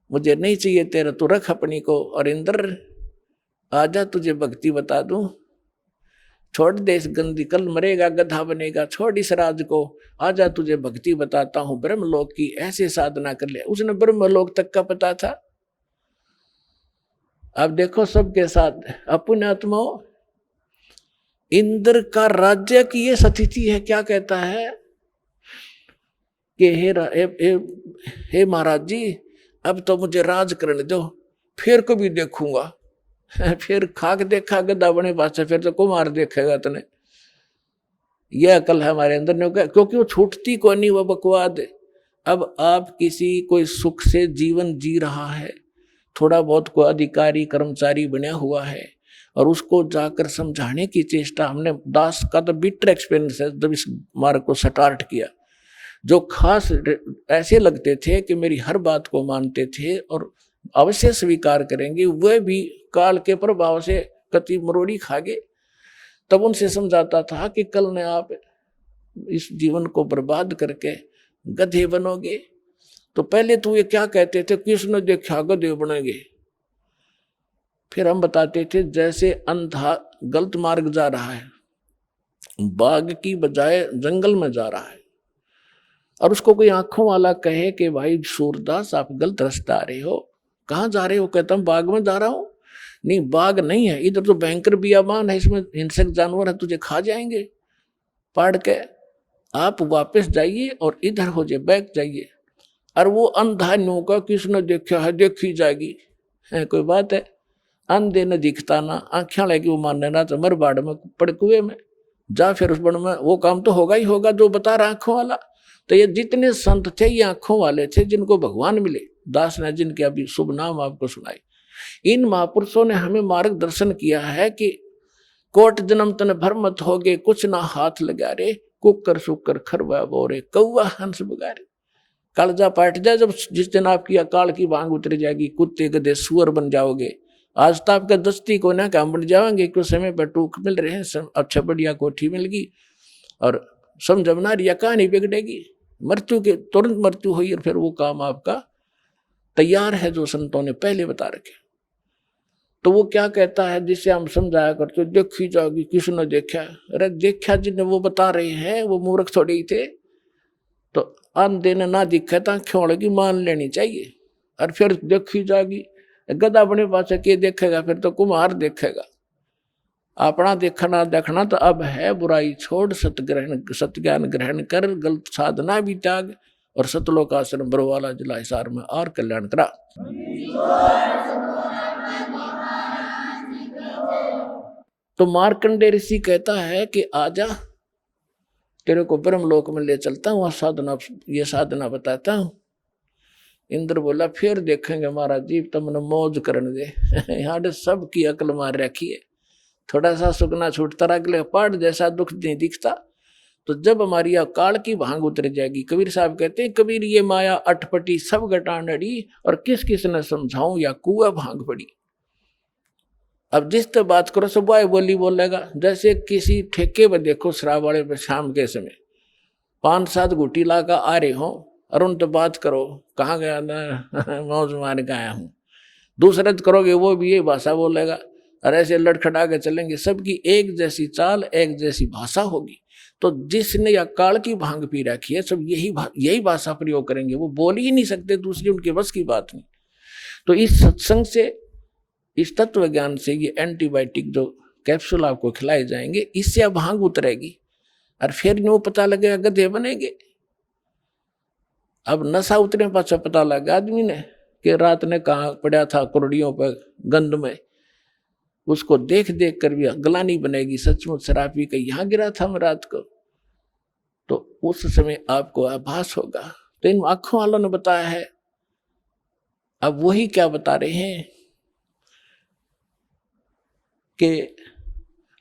मुझे नहीं चाहिए तेरा, तू रख अपनी को। और इंद्र आजा, तुझे भक्ति बता दूं, छोड़ दे इस गंदी, कल मरेगा गधा बनेगा, छोड़ इस राज को, आजा तुझे भक्ति बताता हूं ब्रह्मलोक की, ऐसे साधना कर ले। उसने ब्रह्मलोक तक का पता था। अब देखो सबके साथ अपने आत्माओं, इंद्र का राज्य की ये स्थिति है। क्या कहता है कि हे महाराज जी, अब तो मुझे राज करने दो, फिर कभी देखूंगा। फिर खाक देखा गधा बने पास, फिर तो कुमार देखेगा तने। यह अकल है हमारे अंदर ने, क्योंकि वो छूटती को नहीं, वो बकवाद। अब आप किसी कोई सुख से जीवन जी रहा है, थोड़ा बहुत कोई अधिकारी कर्मचारी बना हुआ है, और उसको जाकर समझाने की चेष्टा, हमने दास का तो बिटर एक्सपीरियंस है जब इस मार्ग को स्टार्ट किया। जो खास ऐसे लगते थे कि मेरी हर बात को मानते थे और अवश्य स्वीकार करेंगे, वह भी काल के प्रभाव से कति मरोड़ी खा गए। तब उनसे समझाता था कि कल ने आप इस जीवन को बर्बाद करके गधे बनोगे। तो पहले तो ये क्या कहते थे, किसने देखा गधे बनेंगे। फिर हम बताते थे जैसे अंधा गलत मार्ग जा रहा है, बाग की बजाय जंगल में जा रहा है, और उसको कोई आंखों वाला कहे कि भाई सूरदास आप गलत रास्ता आ रहे हो, कहाँ जा रहे हो, कहता हूँ बाग में जा रहा हूँ। नहीं, बाग नहीं है, इधर तो भयंकर बियाबान है, इसमें हिंसक जानवर है, तुझे खा जाएंगे पाड़ के, आप वापस जाइए और इधर हो जाए, बैक जाइए। और वो अंधा नो का किसने देखा है, देखी जाएगी है, कोई बात है, अंधे न दिखता ना, आंखें लगी वो मानने ना, तो मर बाड़ में पड़ कुएं में जा, फिर उस बड़ में वो काम तो होगा ही होगा जो बता रहा आंखों वाला। तो ये जितने संत थे ये आंखों वाले थे, जिनको भगवान मिले, दास ने जिनके अभी शुभ नाम आपको सुनाए। इन महापुरुषों ने हमें मार्गदर्शन किया है कि कोट जन्म तन भर मत होगे, कुछ ना हाथ लगा रे, कुकर सुकर खरवा बोरे, कौआ हंस बगारे। कालजा पाट जाए जब, जिस दिन आपकी अकाल की भांग उतर जाएगी, कुत्ते गधे सुअर बन जाओगे। आज तो आपका दस्ती को ना काम बन जाओगे, कुछ समय पर टूक मिल रहे हैं, अच्छा बढ़िया कोठी मिल गई और समझना रिया कहानी बिगड़ेगी, मृत्यु के तुरंत मृत्यु हुई, और फिर वो काम आपका तैयार है जो संतों ने पहले बता रखे। तो वो क्या कहता है, जिसे हम समझाया करते, देखी जाएगी, किसने देखा। अरे देखा जिन्हें वो बता रहे हैं, वो मूर्ख थोड़े ही थे। तो अंधे ने ना दिखा था, क्यों लगी मान लेनी चाहिए। और फिर देखी जाएगी, गधा बने पास के देखेगा, फिर तो कुम्हार देखेगा। अपना देखना देखना तो अब है, बुराई छोड़ सत्ज्ञान ग्रहण कर, गलत साधना भी त्याग, और सतलोक आश्रम बरवाला जिला हिसार में और कल्याण करा। तो मार्कंडेय ऋषि कहता है कि आजा, तेरे को ब्रह्मलोक में ले चलता हूँ, साधना, ये साधना बताता हूँ। इंद्र बोला फिर देखेंगे महाराज जी, तुमने मौज करने दे। यहाँ सब की अकल मार रखी है, थोड़ा सा सुखना छूटता रहा, अगले पहाड़ जैसा दुख नहीं दिखता। तो जब हमारी अकाल की भांग उतर जाएगी, कबीर साहब कहते हैं, कबीर ये माया अटपटी सब घटानड़ी, और किस किस ने समझाऊं या कुआ भांग पड़ी। अब जिस तो बात करो सब वाय बोली बोलेगा। जैसे किसी ठेके पर देखो, शराब वाले पे शाम के समय 5-7 घुटी ला का आ रहे हो, और उन तो बात करो, कहाँ गया ना, मौज मार के आया हूँ। दूसरे करोगे वो भी ये भाषा बोलेगा, और ऐसे लड़खड़ा के चलेंगे। सबकी एक जैसी चाल, एक जैसी भाषा होगी। तो जिसने या काल की भांग पी रखी है, सब यही भाषा प्रयोग करेंगे, वो बोल ही नहीं सकते दूसरी, उनके बस की बात नहीं। तो इस सत्संग से, इस तत्व ज्ञान से, ये एंटीबायोटिक जो कैप्सूल आपको खिलाए जाएंगे, इससे अब भांग उतरेगी, और फिर यूं पता लगेगा गधे बनेंगे। अब नशा उतरने पाछा पता लगा आदमी ने कि रात ने कहाँ पड़ा था कुरड़ियों पर गंद में, उसको देख देख कर भी गलानी बनेगी, सचमुच शराब पी के यहाँ गिरा था मैं रात को। तो उस समय आपको आभास होगा। तो इन आंखों वालों ने बताया है। अब वही क्या बता रहे हैं कि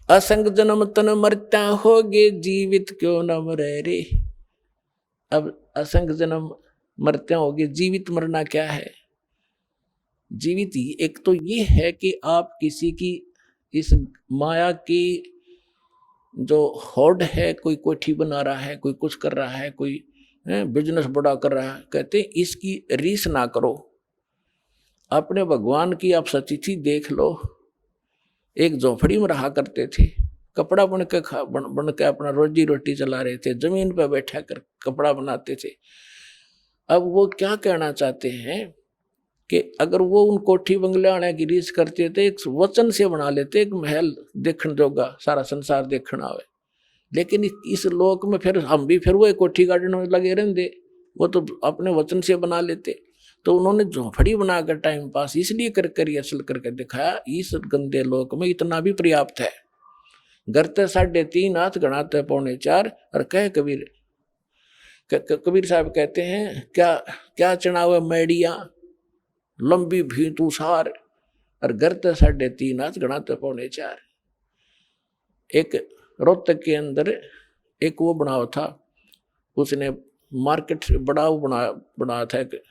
असंग जन्म तन मरता होगे, जीवित क्यों न मरे रे। अब असंग जन्म मरते होगे। जीवित मरना क्या है? जीवित ही एक तो ये है कि आप किसी की इस माया की जो होड़ है, कोई कोठी बना रहा है, कोई कुछ कर रहा है, कोई बिजनेस बड़ा कर रहा है, कहते इसकी रीस ना करो। अपने भगवान की आप सतिथि देख लो। एक झोपड़ी में रहा करते थे, कपड़ा बन के अपना रोजी रोटी चला रहे थे, जमीन पर बैठा कर कपड़ा बनाते थे। अब वो क्या कहना चाहते हैं कि अगर वो उन कोठी बंगले आने की रीस करते थे, एक वचन से बना लेते, एक महल देखने जोगा, सारा संसार देखना आवे। लेकिन इस लोक में फिर हम भी फिर वो एक कोठी गार्डन में लगे रहते, वो तो अपने वचन से बना लेते। तो उन्होंने झोंपड़ी बनाकर टाइम पास इसलिए कर असल करके दिखाया, इस गंदे लोक में इतना भी पर्याप्त है। घर ते 3.5 हाथ, गणाते 3.25, और कहे कबीर साहब कहते हैं, क्या क्या चढ़ावे मैडिया लंबी भी तू सार, और घर ते 3.5 हाथ, गणाते 3.25। एक रोहतक के अंदर एक वो बनाया था, उसने मार्केट बड़ा बनाया था, एक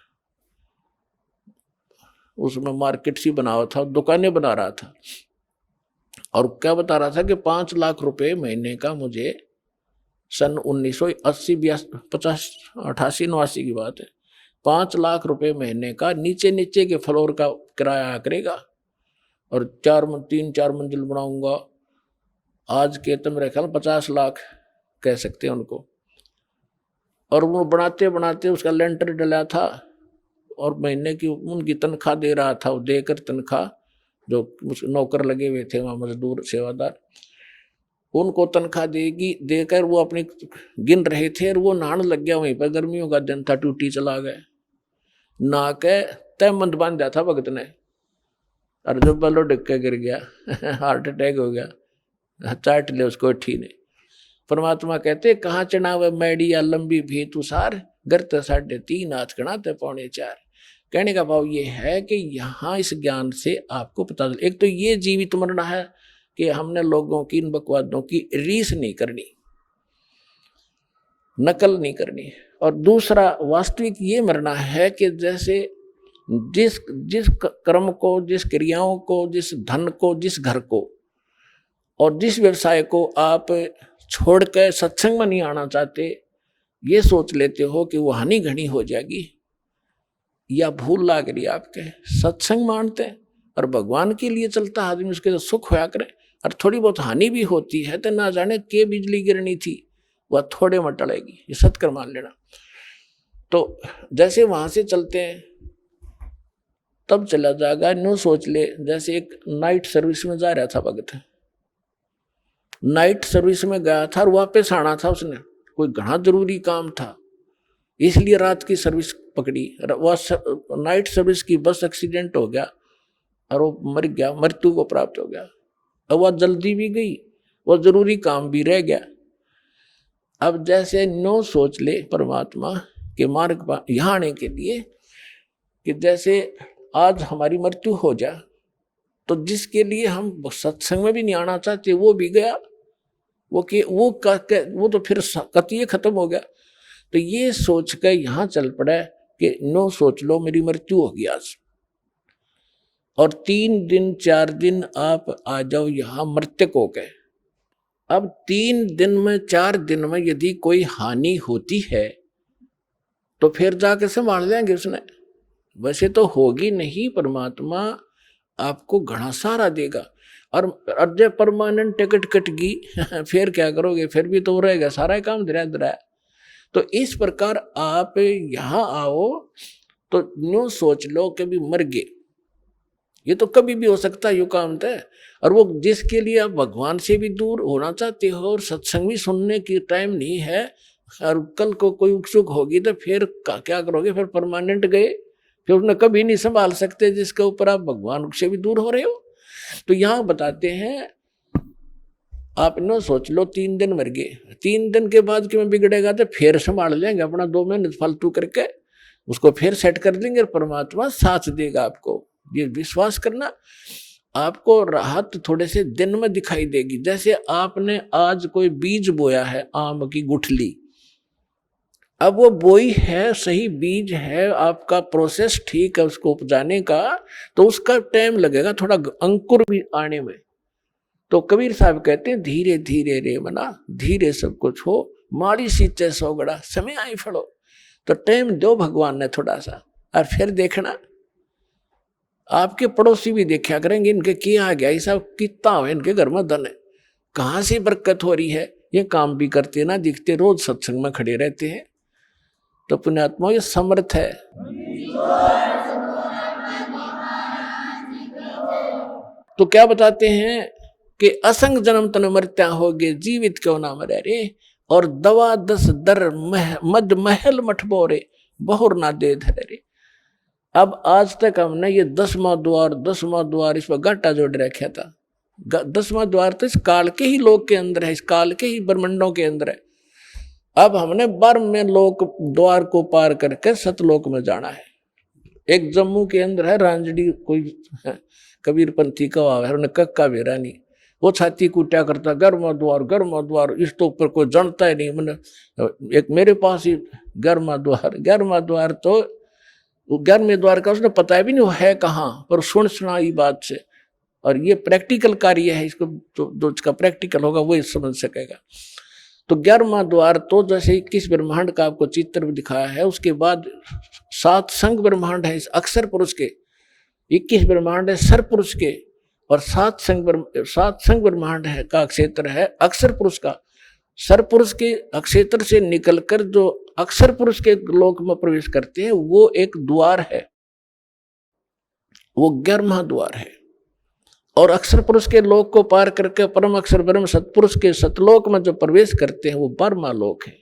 उसमें मार्केट सी बनाया था, दुकानें बना रहा था, और क्या बता रहा था कि 5 लाख रुपए महीने का मुझे, सन 1980 50 88 89 की बात है, 5 लाख रुपए महीने का नीचे के फ्लोर का किराया करेगा, और 3-4 मंजिल बनाऊंगा। आज के तो मेरे ख्याल 50 लाख कह सकते हैं उनको। और वो बनाते बनाते उसका लेंटर डला था, और महीने की उनकी तनख्वाह दे रहा था, वो देकर तनख्वाह, जो नौकर लगे हुए थे वहाँ, मजदूर सेवादार, उनको तनख्वाह देकर वो अपनी गिन रहे थे, और वो नहाने लग गया वहीं पर। गर्मियों का दिन था, टूटी चला गया, नहा के तय मंद बांधा था भगत ने, और जब बलो डिग के गिर गया हार्ट अटैक हो गया, चाट ले उसको ठीक ने। परमात्मा कहते, कहाँ चढ़ावे मैडिया लंबी भी तुषार, गर्त 3.5 हाथ, गणाते 3.25। कहने का भाव ये है कि यहाँ इस ज्ञान से आपको पता चल, एक तो ये जीवित मरना है कि हमने लोगों की इन बकवादों की रीस नहीं करनी, नकल नहीं करनी। और दूसरा वास्तविक ये मरना है कि जैसे जिस कर्म को, जिस क्रियाओं को, जिस धन को, जिस घर को और जिस व्यवसाय को आप छोड़कर सत्संग में नहीं आना चाहते, ये सोच लेते हो कि वो हानि घनी हो जाएगी, या भूल लाग रही आपके। सत्संग मानते हैं और भगवान के लिए चलता आदमी, उसके तो सुख होया करे, और थोड़ी बहुत हानि भी होती है तो ना जाने के बिजली गिरनी थी, वह थोड़े में टलेगी, ये सत्कर मान लेना। तो जैसे वहां से चलते हैं तब चला जाएगा। न्यू सोच ले, जैसे एक नाइट सर्विस में जा रहा था भगत, नाइट सर्विस में गया था और वापस आना था उसने, कोई घना जरूरी काम था, इसलिए रात की सर्विस पकड़ी। वह नाइट सर्विस की बस एक्सीडेंट हो गया और वो मर गया, मृत्यु को प्राप्त हो गया। अब वह जल्दी भी गई, वह जरूरी काम भी रह गया। अब जैसे नो सोच ले परमात्मा के मार्ग पर यहाँ आने के लिए कि जैसे आज हमारी मृत्यु हो जाए, तो जिसके लिए हम सत्संग में भी नहीं आना चाहते वो भी गया, वो तो फिर कतिये खत्म हो गया। तो ये सोच कर यहाँ चल पड़ा कि नो सोच लो मेरी मृत्यु होगी आज, और 3 दिन 4 दिन आप आ जाओ यहाँ मृतक हो गए। अब 3 दिन में 4 दिन में यदि कोई हानि होती है तो फिर जाके संभाल लेंगे उसने, वैसे तो होगी नहीं। परमात्मा आपको घना सारा देगा, और जब परमानेंट टिकट कट गई फिर क्या करोगे, फिर भी तो रहेगा सारा काम धरा। तो इस प्रकार आप यहाँ आओ तो न्यू सोच लो कि भी मर गए, ये तो कभी भी हो सकता है, यू काम है। और वो जिसके लिए आप भगवान से भी दूर होना चाहते हो और सत्संग भी सुनने की टाइम नहीं है, और कल को कोई उत्सुक होगी तो फिर क्या करोगे, फिर परमानेंट गए, फिर उन्हें कभी नहीं संभाल सकते जिसके ऊपर आप भगवान से भी दूर हो रहे हो। तो यहाँ बताते हैं आप न सोच लो 3 दिन मर गए, 3 दिन के बाद क्यों बिगड़ेगा तो फिर संभाल लेंगे अपना 2 महीने फालतू करके, उसको फिर सेट कर देंगे और परमात्मा साथ देगा आपको। ये विश्वास करना, आपको राहत थोड़े से दिन में दिखाई देगी। जैसे आपने आज कोई बीज बोया है, आम की गुठली, अब वो बोई है, सही बीज है, आपका प्रोसेस ठीक है उसको उपजाने का, तो उसका टाइम लगेगा थोड़ा अंकुर भी आने में। तो कबीर साहब कहते हैं धीरे धीरे रे मना, धीरे सब कुछ हो, माड़ी सींचे सोगड़ा, समय आई फड़ो। तो टाइम दो भगवान ने थोड़ा सा, और फिर देखना आपके पड़ोसी भी देखा करेंगे इनके किया गया, ये सब कितना हो इनके घर में धन है, कहाँ से बरकत हो रही है, ये काम भी करते ना दिखते, रोज सत्संग में खड़े रहते हैं। तो पुण्यात्मा ये समर्थ है। तो क्या बताते हैं कि असंग जन्म तन मरत्या होगे, जीवित क्यों ना मरे रे, और दवा 10 दर मद महल मठ बोरे, बहुर ना दे धरे रे। अब आज तक हमने ये 10वां द्वार इस पर घाटा जोड़ रखा था। 10वां द्वार तो इस काल के ही लोक के अंदर है, इस काल के ही ब्रह्मंडों के अंदर है। अब हमने 12वें लोक द्वार को पार करके सतलोक में जाना है। एक जम्मू के अंदर है रांजड़ी, कोई कबीरपंथी का है, उन्हें कक्का बेरानी, वो छाती कूटा करता, गर्मा द्वार, इस तो ऊपर कोई जानता ही नहीं। मैंने एक मेरे पास ही गर्मा द्वार तो 11वें द्वार का उसने पता भी नहीं है कहाँ, पर सुनाई बात से। और ये प्रैक्टिकल कार्य है, इसको जो इसका प्रैक्टिकल होगा वही समझ सकेगा। तो 11वां द्वार तो जैसे 21 ब्रह्मांड का आपको चित्र दिखाया है, उसके बाद 7 संग ब्रह्मांड है इस अक्षर पुरुष के, 21 ब्रह्मांड है सर पुरुष के, और 7 संग ब्रह्मांड है का क्षेत्र है अक्षर पुरुष का। सर पुरुष के क्षेत्र से निकलकर जो अक्षर पुरुष के लोक में प्रवेश करते हैं, वो एक द्वार है, वो 11वां द्वार है। और अक्षर पुरुष के लोक को पार करके परम अक्षर ब्रह्म सतपुरुष के सतलोक में जो प्रवेश करते हैं, वो 12वां लोक है,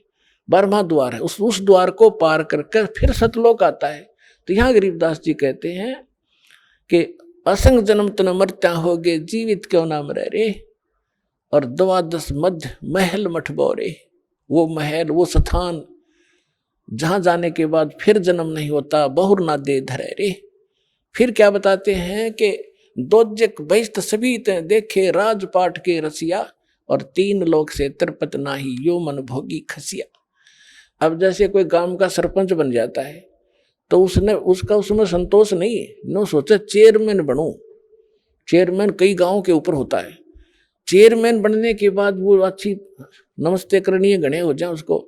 12वां द्वार है। उस द्वार को पार करके फिर सतलोक आता है। तो यहाँ गरीबदास जी कहते हैं कि असंग जन्म तन मरत्या होगे, जीवित क्यों ना मरे रे, और 12 मध्य महल मठ बोरे, वो महल, वो स्थान जहां जाने के बाद फिर जन्म नहीं होता, बहुर ना दे धरे रे। फिर क्या बताते हैं कि दोजक बहिष्ठ सभी देखे राजपाट के रसिया, और 3 लोक से तिरपत नाही, यो मन भोगी खसिया। अब जैसे कोई गांव का सरपंच बन जाता है, तो उसमें संतोष नहीं है, नो सोचा चेयरमैन बनूं। चेयरमैन कई गांव के ऊपर होता है, चेयरमैन बनने के बाद वो अच्छी नमस्ते करणीय गणे हो जाए उसको,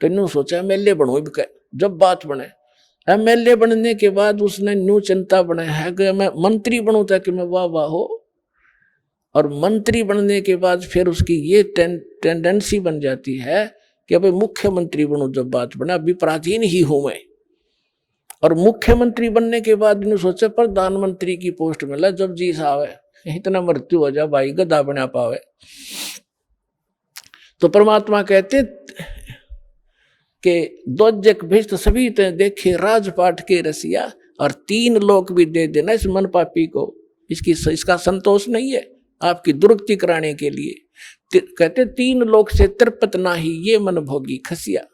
तो इन्होंने सोचा एमएलए बनूं। जब बात बने एमएलए बनने के बाद उसने न्यू चिंता बनाया है कि मैं मंत्री बनूं ताकि मैं वाह हो, और मंत्री बनने के बाद फिर उसकी ये टेंडेंसी बन जाती है कि अभी मुख्यमंत्री बनूं। जब बात बना अभी प्राचीन ही हूं मैं, और मुख्यमंत्री बनने के बाद इन्होंने सोचा प्रधानमंत्री की पोस्ट मिला, जब जी साहब है इतना मृत्यु हो जाए भाई गदा बना पावे। तो परमात्मा कहते कि दोजक भिष्ट सभी ते देखे राजपाट के रसिया, और 3 लोक भी दे देना इस मन पापी को, इसका संतोष नहीं है आपकी दुर्गति कराने के लिए। कहते 3 लोक से तिरपत नाही, ये मन भोगी खसिया।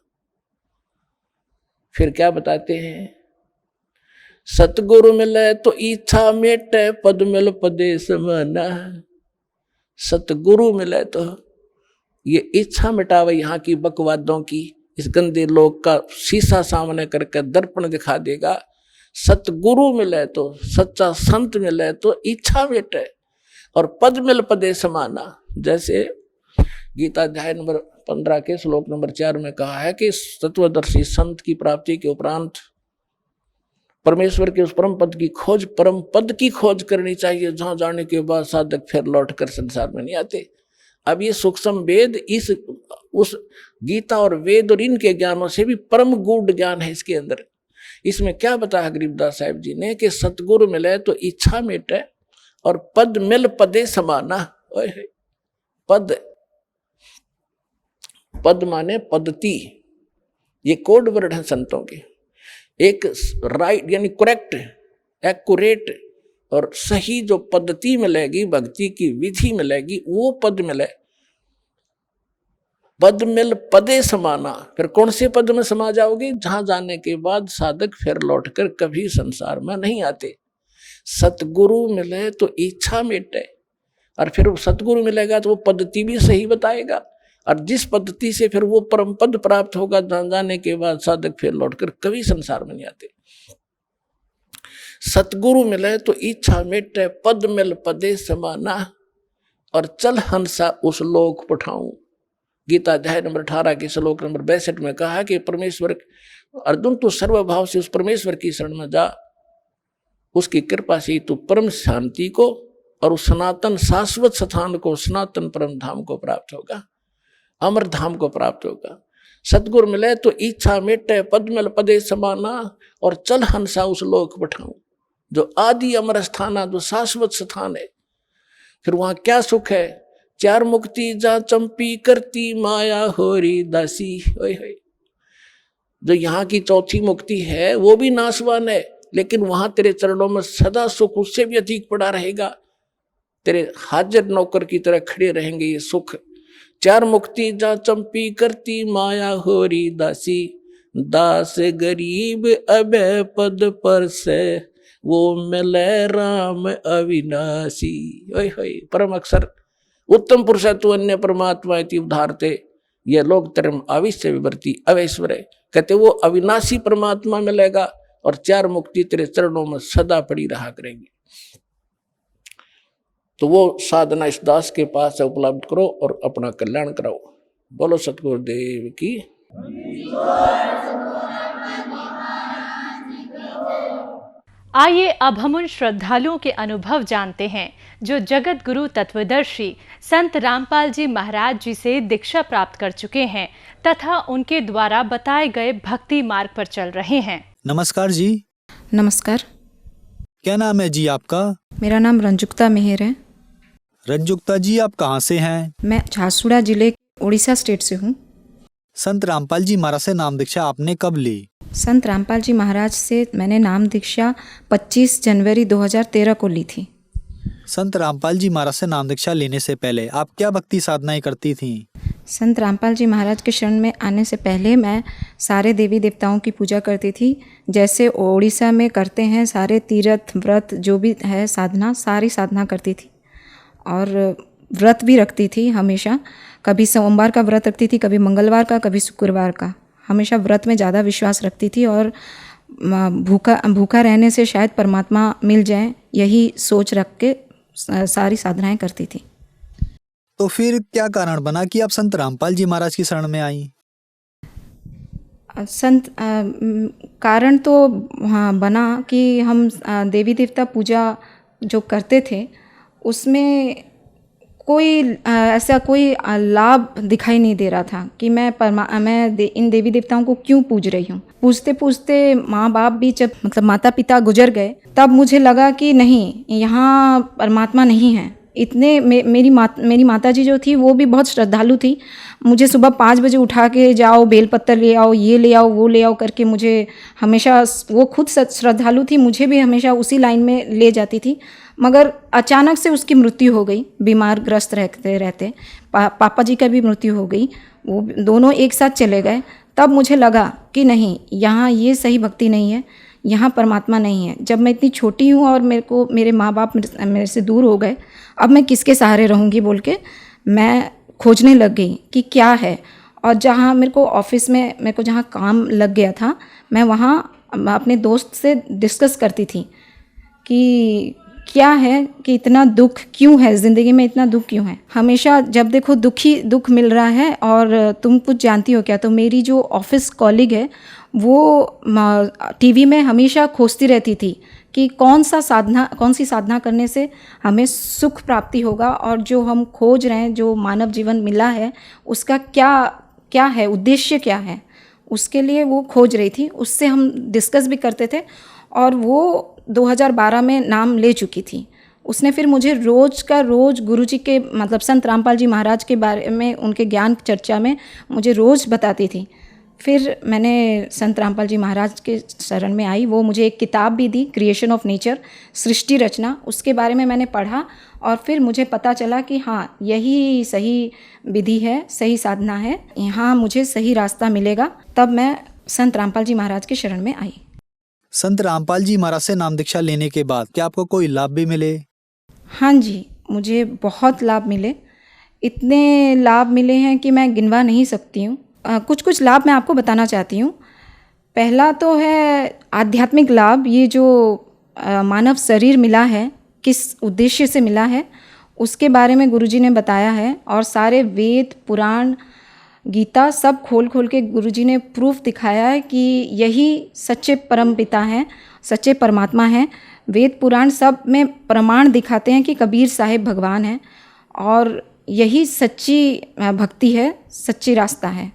फिर क्या बताते हैं, सतगुरु मिले तो इच्छा मेटे, पद मिल पदे समाना। सतगुरु मिले तो ये इच्छा मिटावे यहाँ की बकवादों की, इस गंदे लोक का शीशा सामने करके दर्पण दिखा देगा। सतगुरु मिले तो, सच्चा संत मिले तो इच्छा मिटे, और पद मिल पदे समाना। जैसे गीता अध्याय नंबर 15 के श्लोक नंबर 4 में कहा है कि तत्वदर्शी संत की प्राप्ति के उपरांत परमेश्वर के उस परम पद की खोज, परम पद की खोज करनी चाहिए, जहां जाने के बाद साधक फिर लौट कर संसार में नहीं आते। अब ये सूक्ष्म वेद उस गीता और वेद और इनके ज्ञानों से भी परम गूढ़ ज्ञान है इसके अंदर। इसमें क्या बताया गरीबदास साहिब जी ने कि सतगुरु मिले तो इच्छा मिटे, और पद मिल पदे समाना। पद माने पद्धति, ये कोड वर्ड है संतों के। एक राइट यानी करेक्ट, एक्यूरेट और सही जो पद्धति मिलेगी, भक्ति की विधि मिलेगी, वो पद मिले। पद मिल पदे समाना, फिर कौन से पद में समा जाओगे, जहां जाने के बाद साधक फिर लौटकर कभी संसार में नहीं आते। सतगुरु मिले तो इच्छा मिटे, और फिर सतगुरु मिलेगा तो वो पद्धति भी सही बताएगा, और जिस पद्धति से फिर वो परम पद प्राप्त होगा, जाने के बाद साधक फिर लौटकर कभी संसार में नहीं आते। सतगुरु मिले तो इच्छा मिटे, पद मिल पदे समाना, और चल हंसा उस लोक पठाऊं। गीता अध्याय नंबर 18 के श्लोक नंबर 62 में कहा कि परमेश्वर, अर्जुन तू सर्वभाव से उस परमेश्वर की शरण में जा, उसकी कृपा से तू परम शांति को और उस सनातन शाश्वत स्थान को, सनातन परम धाम को प्राप्त होगा, अमर धाम को प्राप्त होगा। सतगुरु मिले तो इच्छा मिटे, पद मिल पदे समाना, और चल हंसा उस लोक पठाऊं, जो आदि अमर स्थान है, जो शाश्वत स्थान है। फिर वहां क्या सुख है? चार मुक्ति जा चंपी करती माया होरी दासी। ओए होए, जो यहाँ की चौथी मुक्ति है वो भी नाशवान है, लेकिन वहां तेरे चरणों में सदा सुख उससे भी अधिक पड़ा रहेगा। तेरे हाजिर नौकर की तरह खड़े रहेंगे ये सुख। चार मुक्ति जा चंपी करती माया होरी दासी, दास गरीब अभय पद पर से, वो मिले राम अविनाशी। ओए होए, परम अक्षर उत्तम पुरुष तु अन्य परमात्मा इति उद्धारते, ये लोग धर्म आविश्य विवर्ती अवैश्वर है। कहते वो अविनाशी परमात्मा मिलेगा और चार मुक्ति तेरे चरणों में सदा पड़ी रहा करेंगी। तो वो साधना इस दास के पास है, उपलब्ध करो और अपना कल्याण कराओ। बोलो सतगुरुदेव की। आइए अब हम उन श्रद्धालुओं के अनुभव जानते हैं जो जगत गुरु तत्वदर्शी संत रामपाल जी महाराज जी से दीक्षा प्राप्त कर चुके हैं तथा उनके द्वारा बताए गए भक्ति मार्ग पर चल रहे हैं। नमस्कार जी। नमस्कार। क्या नाम है जी आपका? मेरा नाम रंजुक्ता मेहर है। रंजुक्ता जी, आप कहाँ से हैं? मैं झारसुगुड़ा जिले उड़ीसा स्टेट से हूँ। संत रामपाल जी महाराज से नाम दीक्षा आपने कब ली? संत रामपाल जी महाराज से मैंने नाम दीक्षा 25 जनवरी 2013 को ली थी। संत रामपाल जी महाराज से नाम दीक्षा लेने से पहले आप क्या भक्ति साधनाएं करती थीं? संत रामपाल जी महाराज के शरण में आने से पहले मैं सारे देवी देवताओं की पूजा करती थी, जैसे ओडिशा में करते हैं सारे तीर्थ व्रत जो भी है साधना, सारी साधना करती थी। और व्रत भी रखती थी हमेशा, कभी सोमवार का व्रत रखती थी, कभी मंगलवार का, कभी शुक्रवार का। हमेशा व्रत में ज़्यादा विश्वास रखती थी और भूखा रहने से शायद परमात्मा मिल जाए, यही सोच रख के सारी साधनाएं करती थी। तो फिर क्या कारण बना कि आप संत रामपाल जी महाराज की शरण में आई? कारण तो हाँ बना कि हम देवी देवता पूजा जो करते थे उसमें कोई ऐसा कोई लाभ दिखाई नहीं दे रहा था कि मैं इन देवी देवताओं को क्यों पूज रही हूँ। पूजते पूजते माँ बाप भी जब मतलब माता पिता गुजर गए तब मुझे लगा कि नहीं, यहाँ परमात्मा नहीं है। इतने मेरी माता जी जो थी वो भी बहुत श्रद्धालु थी। मुझे सुबह 5 बजे उठा के जाओ, बेलपत्र ले आओ, ये ले आओ, वो ले आओ करके मुझे हमेशा, वो खुद श्रद्धालु थी, मुझे भी हमेशा उसी लाइन में ले जाती थी। मगर अचानक से उसकी मृत्यु हो गई, बीमार ग्रस्त रहते रहते पापा जी का भी मृत्यु हो गई, वो दोनों एक साथ चले गए। तब मुझे लगा कि नहीं, यहाँ ये सही भक्ति नहीं है, यहाँ परमात्मा नहीं है। जब मैं इतनी छोटी हूँ और मेरे माँ बाप मेरे से दूर हो गए, अब मैं किसके सहारे रहूँगी बोल के मैं खोजने लग गई कि क्या है। और जहाँ मेरे को ऑफिस में मेरे को जहाँ काम लग गया था, मैं वहाँ अपने दोस्त से डिस्कस करती थी कि क्या है कि इतना दुख क्यों है ज़िंदगी में, इतना दुख क्यों है। हमेशा जब देखो दुख मिल रहा है। और तुम कुछ जानती हो क्या? तो मेरी जो ऑफिस कॉलीग है वो टीवी में हमेशा खोजती रहती थी कि कौन सी साधना करने से हमें सुख प्राप्ति होगा, और जो हम खोज रहे हैं, जो मानव जीवन मिला है, उसका क्या है, उद्देश्य क्या है, उसके लिए वो खोज रही थी। उससे हम डिस्कस भी करते थे। और वो 2012 में नाम ले चुकी थी। उसने फिर मुझे रोज़ गुरुजी के मतलब संत रामपाल जी महाराज के बारे में, उनके ज्ञान चर्चा में मुझे रोज़ बताती थी। फिर मैंने संत रामपाल जी महाराज के शरण में आई। वो मुझे एक किताब भी दी, क्रिएशन ऑफ नेचर, सृष्टि रचना, उसके बारे में मैंने पढ़ा और फिर मुझे पता चला कि हाँ, यही सही विधि है, सही साधना है, यहाँ मुझे सही रास्ता मिलेगा। तब मैं संत रामपाल जी महाराज के शरण में आई। संत रामपाल जी महाराज से नाम दीक्षा लेने के बाद क्या आपको कोई लाभ भी मिले? हाँ जी, मुझे बहुत लाभ मिले। इतने लाभ मिले हैं कि मैं गिनवा नहीं सकती हूँ। कुछ कुछ लाभ मैं आपको बताना चाहती हूँ। पहला तो है आध्यात्मिक लाभ। ये जो मानव शरीर मिला है, किस उद्देश्य से मिला है, उसके बारे में गुरुजी ने बताया है। और सारे वेद, पुराण, गीता सब खोल खोल के गुरुजी ने प्रूफ दिखाया है कि यही सच्चे परम पिता हैं, सच्चे परमात्मा हैं। वेद पुराण सब में प्रमाण दिखाते हैं कि कबीर साहिब भगवान हैं और यही सच्ची भक्ति है, सच्ची रास्ता है।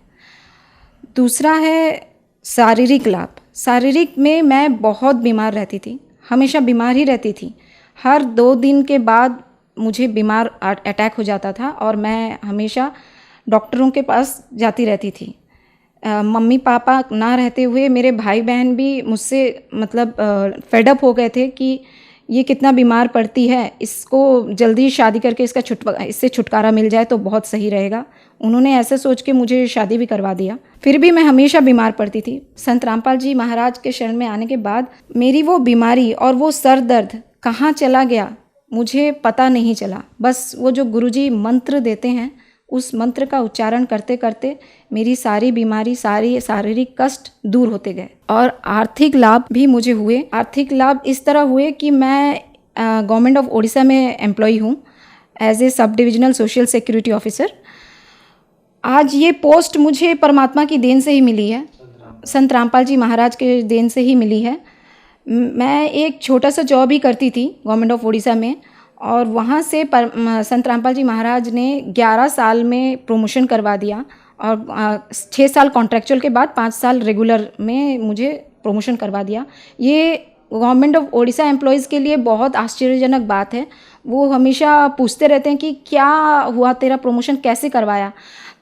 दूसरा है शारीरिक लाभ। शारीरिक में मैं बहुत बीमार रहती थी, हमेशा बीमार ही रहती थी। हर 2 दिन के बाद मुझे बीमार अटैक हो जाता था और मैं हमेशा डॉक्टरों के पास जाती रहती थी। मम्मी पापा ना रहते हुए मेरे भाई बहन भी मुझसे मतलब फेडअप हो गए थे कि ये कितना बीमार पड़ती है, इसको जल्दी शादी करके इससे छुटकारा मिल जाए तो बहुत सही रहेगा। उन्होंने ऐसे सोच के मुझे शादी भी करवा दिया। फिर भी मैं हमेशा बीमार पड़ती थी। संत रामपाल जी महाराज के शरण में आने के बाद मेरी वो बीमारी और वो सर दर्द कहाँ चला गया मुझे पता नहीं चला। बस वो जो गुरुजी मंत्र देते हैं, उस मंत्र का उच्चारण करते करते मेरी सारी बीमारी, सारी शारीरिक कष्ट दूर होते गए। और आर्थिक लाभ भी मुझे हुए। आर्थिक लाभ इस तरह हुए कि मैं गवर्नमेंट ऑफ ओडिशा में एम्प्लॉय हूँ as a sub divisional social security officer. आज ये पोस्ट मुझे परमात्मा की देन से ही मिली है, संत रामपाल जी महाराज के देन से ही मिली है। मैं एक छोटा सा जॉब ही करती थी गवर्नमेंट ऑफ ओडिशा में और वहाँ से संत रामपाल जी महाराज ने 11 साल में प्रमोशन करवा दिया और 6 साल कॉन्ट्रैक्चुअल के बाद 5 साल रेगुलर में मुझे प्रमोशन करवा दिया। ये गवर्नमेंट ऑफ ओडिशा एम्प्लॉयज़ के लिए बहुत आश्चर्यजनक बात है। वो हमेशा पूछते रहते हैं कि क्या हुआ, तेरा प्रमोशन कैसे करवाया,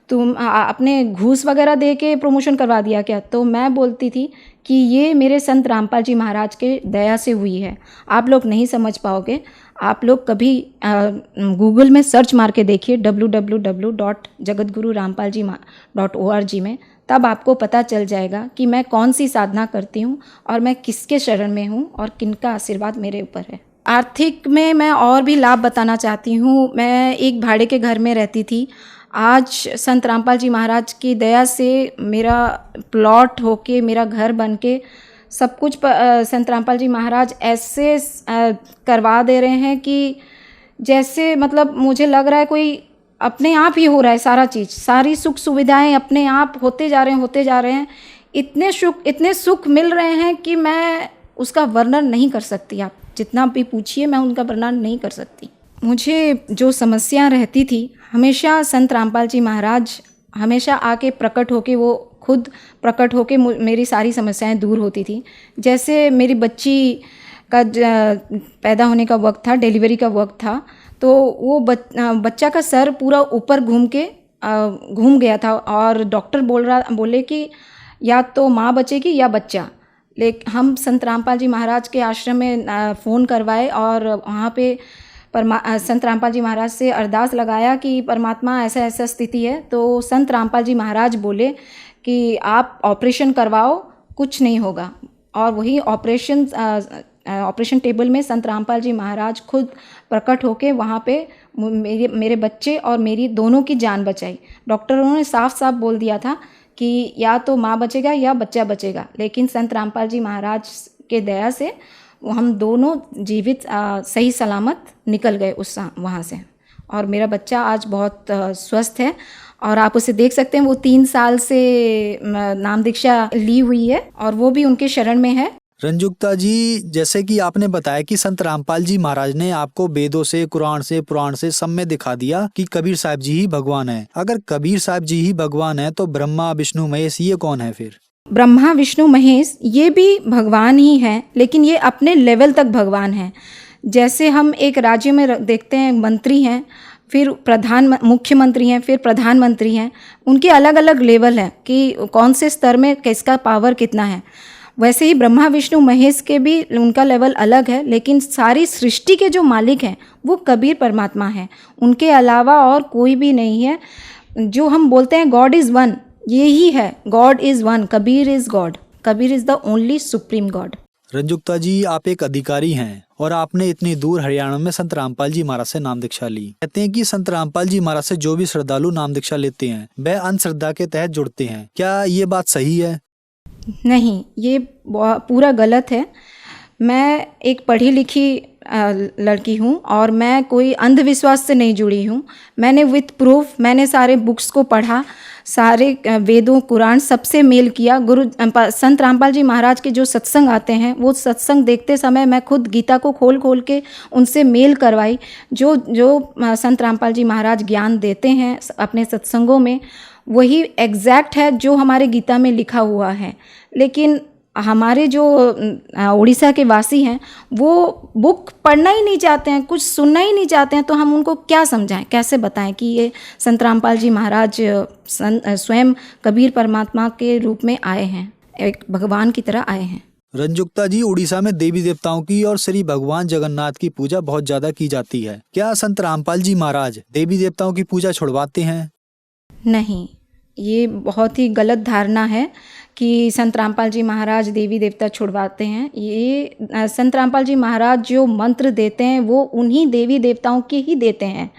तुम अपने घूस वगैरह दे के प्रमोशन करवा दिया क्या? तो मैं बोलती थी कि ये मेरे संत रामपाल जी महाराज के दया से हुई है। आप लोग नहीं समझ पाओगे। आप लोग कभी गूगल में सर्च मार के देखिए www.jagatgururampalji.org में, तब आपको पता चल जाएगा कि मैं कौन सी साधना करती हूँ और मैं किसके शरण में हूँ और किनका आशीर्वाद मेरे ऊपर है। आर्थिक में मैं और भी लाभ बताना चाहती हूँ। मैं एक भाड़े के घर में रहती थी। आज संत रामपाल जी महाराज की दया से मेरा प्लॉट होके, मेरा घर बन के, सब कुछ संत रामपाल जी महाराज ऐसे करवा दे रहे हैं कि जैसे मतलब मुझे लग रहा है कोई अपने आप ही हो रहा है। सारा चीज़, सारी सुख सुविधाएं अपने आप होते जा रहे हैं। इतने सुख मिल रहे हैं कि मैं उसका वर्णन नहीं कर सकती। आप जितना भी पूछिए मैं उनका वर्णन नहीं कर सकती। मुझे जो समस्या रहती थी, हमेशा संत रामपाल जी महाराज हमेशा आके प्रकट होके, वो खुद प्रकट होके मेरी सारी समस्याएं दूर होती थी। जैसे मेरी बच्ची का पैदा होने का वक्त था, डिलीवरी का वक्त था, तो वो बच्चा का सर पूरा ऊपर घूम गया था और डॉक्टर बोले कि या तो माँ बचेगी या बच्चा। लेकिन हम संत रामपाल जी महाराज के आश्रम में फ़ोन करवाए और वहाँ पे संत रामपाल जी महाराज से अरदास लगाया कि परमात्मा ऐसा ऐसा स्थिति है। तो संत रामपाल जी महाराज बोले कि आप ऑपरेशन करवाओ, कुछ नहीं होगा। और वही ऑपरेशन टेबल में संत रामपाल जी महाराज खुद प्रकट होके वहाँ पे मेरे बच्चे और मेरी दोनों की जान बचाई। डॉक्टरों ने साफ साफ बोल दिया था कि या तो माँ बचेगा या बच्चा बचेगा, लेकिन संत रामपाल जी महाराज के दया से हम दोनों जीवित सही सलामत निकल गए वहाँ से। और मेरा बच्चा आज बहुत स्वस्थ है और आप उसे देख सकते हैं। वो 3 साल से नाम दीक्षा ली हुई है और वो भी उनके शरण में है। रंजुक्ता जी, जैसे कि आपने बताया कि संत रामपाल जी महाराज ने आपको वेदों से, कुरान से, पुराण से सब में दिखा दिया कि कबीर साहब जी ही भगवान है। अगर कबीर साहब जी ही भगवान है तो ब्रह्मा विष्णु महेश ये कौन है फिर? ब्रह्मा विष्णु महेश ये भी भगवान ही हैं, लेकिन ये अपने लेवल तक भगवान हैं। जैसे हम एक राज्य में देखते हैं मंत्री हैं, फिर मुख्यमंत्री हैं, फिर प्रधानमंत्री हैं। उनके अलग अलग लेवल हैं कि कौन से स्तर में किसका पावर कितना है। वैसे ही ब्रह्मा विष्णु महेश के भी उनका लेवल अलग है, लेकिन सारी सृष्टि के जो मालिक हैं वो कबीर परमात्मा हैं। उनके अलावा और कोई भी नहीं है। जो हम बोलते हैं गॉड इज़ वन, ये ही है, God is one, Kabir is God, Kabir is the only supreme God. Ranjukta ji, आप एक अधिकारी हैं और आपने इतनी दूर हरियाणा में संत रामपाल जी महाराज से नाम दीक्षा ली। कहते हैं कि संत रामपाल जी महाराज से जो भी श्रद्धालु नाम दीक्षा लेते हैं वह अंधश्रद्धा के तहत जुड़ते हैं, क्या ये बात सही है? नहीं, ये पूरा गलत है। मैं एक पढ़ी लिखी लड़की हूँ और मैं कोई अंधविश्वास से नहीं जुड़ी हूँ। मैंने विथ प्रूफ, मैंने सारे बुक्स को पढ़ा, सारे वेदों कुरान सबसे मेल किया। संत रामपाल जी महाराज के जो सत्संग आते हैं वो सत्संग देखते समय मैं खुद गीता को खोल खोल के उनसे मेल करवाई। जो संत रामपाल जी महाराज ज्ञान देते हैं अपने सत्संगों में वही एग्जैक्ट है जो हमारे गीता में लिखा हुआ है। लेकिन हमारे जो उड़ीसा के वासी हैं वो बुक पढ़ना ही नहीं चाहते हैं, कुछ सुनना ही नहीं चाहते हैं, तो हम उनको क्या समझाएं, कैसे बताएं कि ये संत रामपाल जी महाराज स्वयं कबीर परमात्मा के रूप में आए हैं, एक भगवान की तरह आए हैं। रंजुक्ता जी, उड़ीसा में देवी देवताओं की और श्री भगवान जगन्नाथ की पूजा बहुत ज्यादा की जाती है। क्या संत रामपाल जी महाराज देवी देवताओं की पूजा छुड़वाते हैं? नहीं, ये बहुत ही गलत धारणा है कि संत रामपाल जी महाराज देवी देवता छुड़वाते हैं। ये संत रामपाल जी महाराज जो मंत्र देते हैं वो उन्हीं देवी देवताओं के ही देते हैं।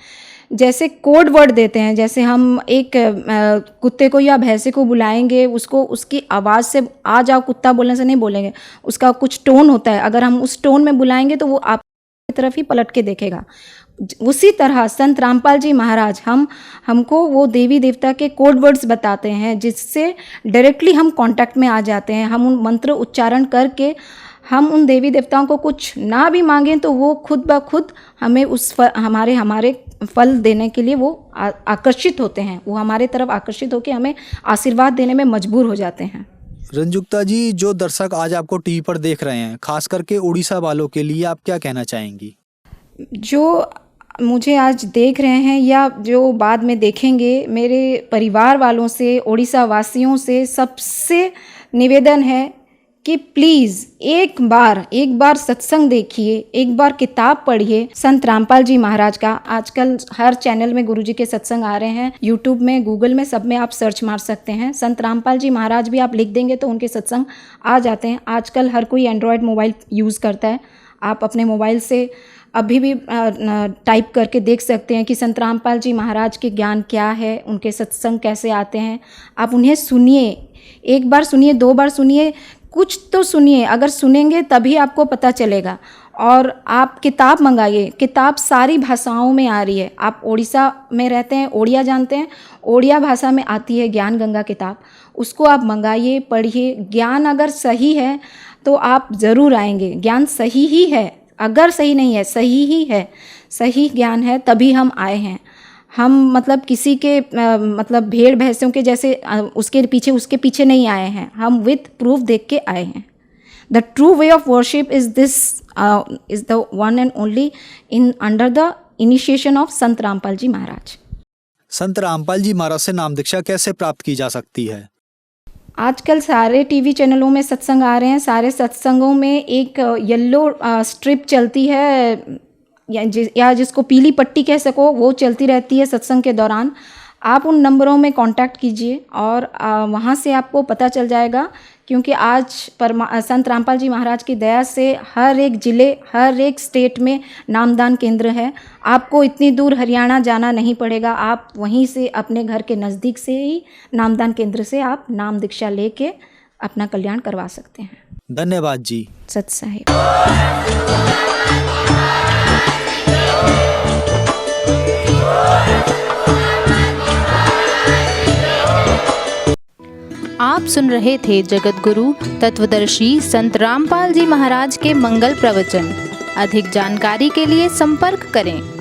जैसे कोड वर्ड देते हैं, जैसे हम एक कुत्ते को या भैंसे को बुलाएंगे, उसको उसकी आवाज़ से आ जाओ कुत्ता बोलने से नहीं बोलेंगे, उसका कुछ टोन होता है। अगर हम उस टोन में बुलाएंगे तो वो आपकी तरफ ही पलट के देखेगा। उसी तरह संत रामपाल जी महाराज हमको वो देवी देवता के कोड वर्ड्स बताते हैं जिससे डायरेक्टली हम कांटेक्ट में आ जाते हैं। हम उन मंत्र उच्चारण करके हम उन देवी देवताओं को कुछ ना भी मांगें तो वो खुद ब खुद हमें हमारे फल देने के लिए वो आकर्षित होते हैं। वो हमारे तरफ आकर्षित होकर हमें आशीर्वाद देने में मजबूर हो जाते हैं। रंजुक्ता जी, जो दर्शक आज आपको टीवी पर देख रहे हैं, खास करके उड़ीसा वालों के लिए आप क्या कहना चाहेंगी? जो मुझे आज देख रहे हैं या जो बाद में देखेंगे, मेरे परिवार वालों से, उड़ीसा वासियों से सबसे निवेदन है कि प्लीज़ एक बार सत्संग देखिए, एक बार किताब पढ़िए संत रामपाल जी महाराज का। आजकल हर चैनल में गुरुजी के सत्संग आ रहे हैं, यूट्यूब में, गूगल में, सब में आप सर्च मार सकते हैं। संत रामपाल जी महाराज भी आप लिख देंगे तो उनके सत्संग आ जाते हैं। आजकल हर कोई एंड्रॉयड मोबाइल यूज़ करता है। आप अपने मोबाइल से अभी भी टाइप करके देख सकते हैं कि संत रामपाल जी महाराज के ज्ञान क्या है, उनके सत्संग कैसे आते हैं। आप उन्हें सुनिए, एक बार सुनिए, 2 बार सुनिए, कुछ तो सुनिए। अगर सुनेंगे तभी आपको पता चलेगा। और आप किताब मंगाइए, किताब सारी भाषाओं में आ रही है। आप उड़ीसा में रहते हैं, ओडिया जानते हैं, ओडिया भाषा में आती है ज्ञान गंगा किताब, उसको आप मंगाइए, पढ़िए। ज्ञान अगर सही है तो आप ज़रूर आएंगे। ज्ञान सही ही है, अगर सही नहीं है, सही ही है, सही ज्ञान है, तभी हम आए हैं। हम मतलब किसी के मतलब भेड़ भैंसों के जैसे उसके पीछे नहीं आए हैं। हम विथ प्रूफ देख के आए हैं। The true way of worship is this is the one and only in under the initiation of संत रामपाल जी महाराज। संत रामपाल जी महाराज से नाम दीक्षा कैसे प्राप्त की जा सकती है? आजकल सारे टीवी चैनलों में सत्संग आ रहे हैं। सारे सत्संगों में एक येलो स्ट्रिप चलती है या जिसको पीली पट्टी कह सको, वो चलती रहती है सत्संग के दौरान। आप उन नंबरों में कांटेक्ट कीजिए और वहाँ से आपको पता चल जाएगा। क्योंकि आज संत रामपाल जी महाराज की दया से हर एक ज़िले, हर एक स्टेट में नामदान केंद्र है। आपको इतनी दूर हरियाणा जाना नहीं पड़ेगा। आप वहीं से अपने घर के नज़दीक से ही नामदान केंद्र से आप नाम दीक्षा लेके अपना कल्याण करवा सकते हैं। धन्यवाद जी। सत साहिब। आप सुन रहे थे जगत गुरु तत्वदर्शी संत रामपाल जी महाराज के मंगल प्रवचन। अधिक जानकारी के लिए संपर्क करें।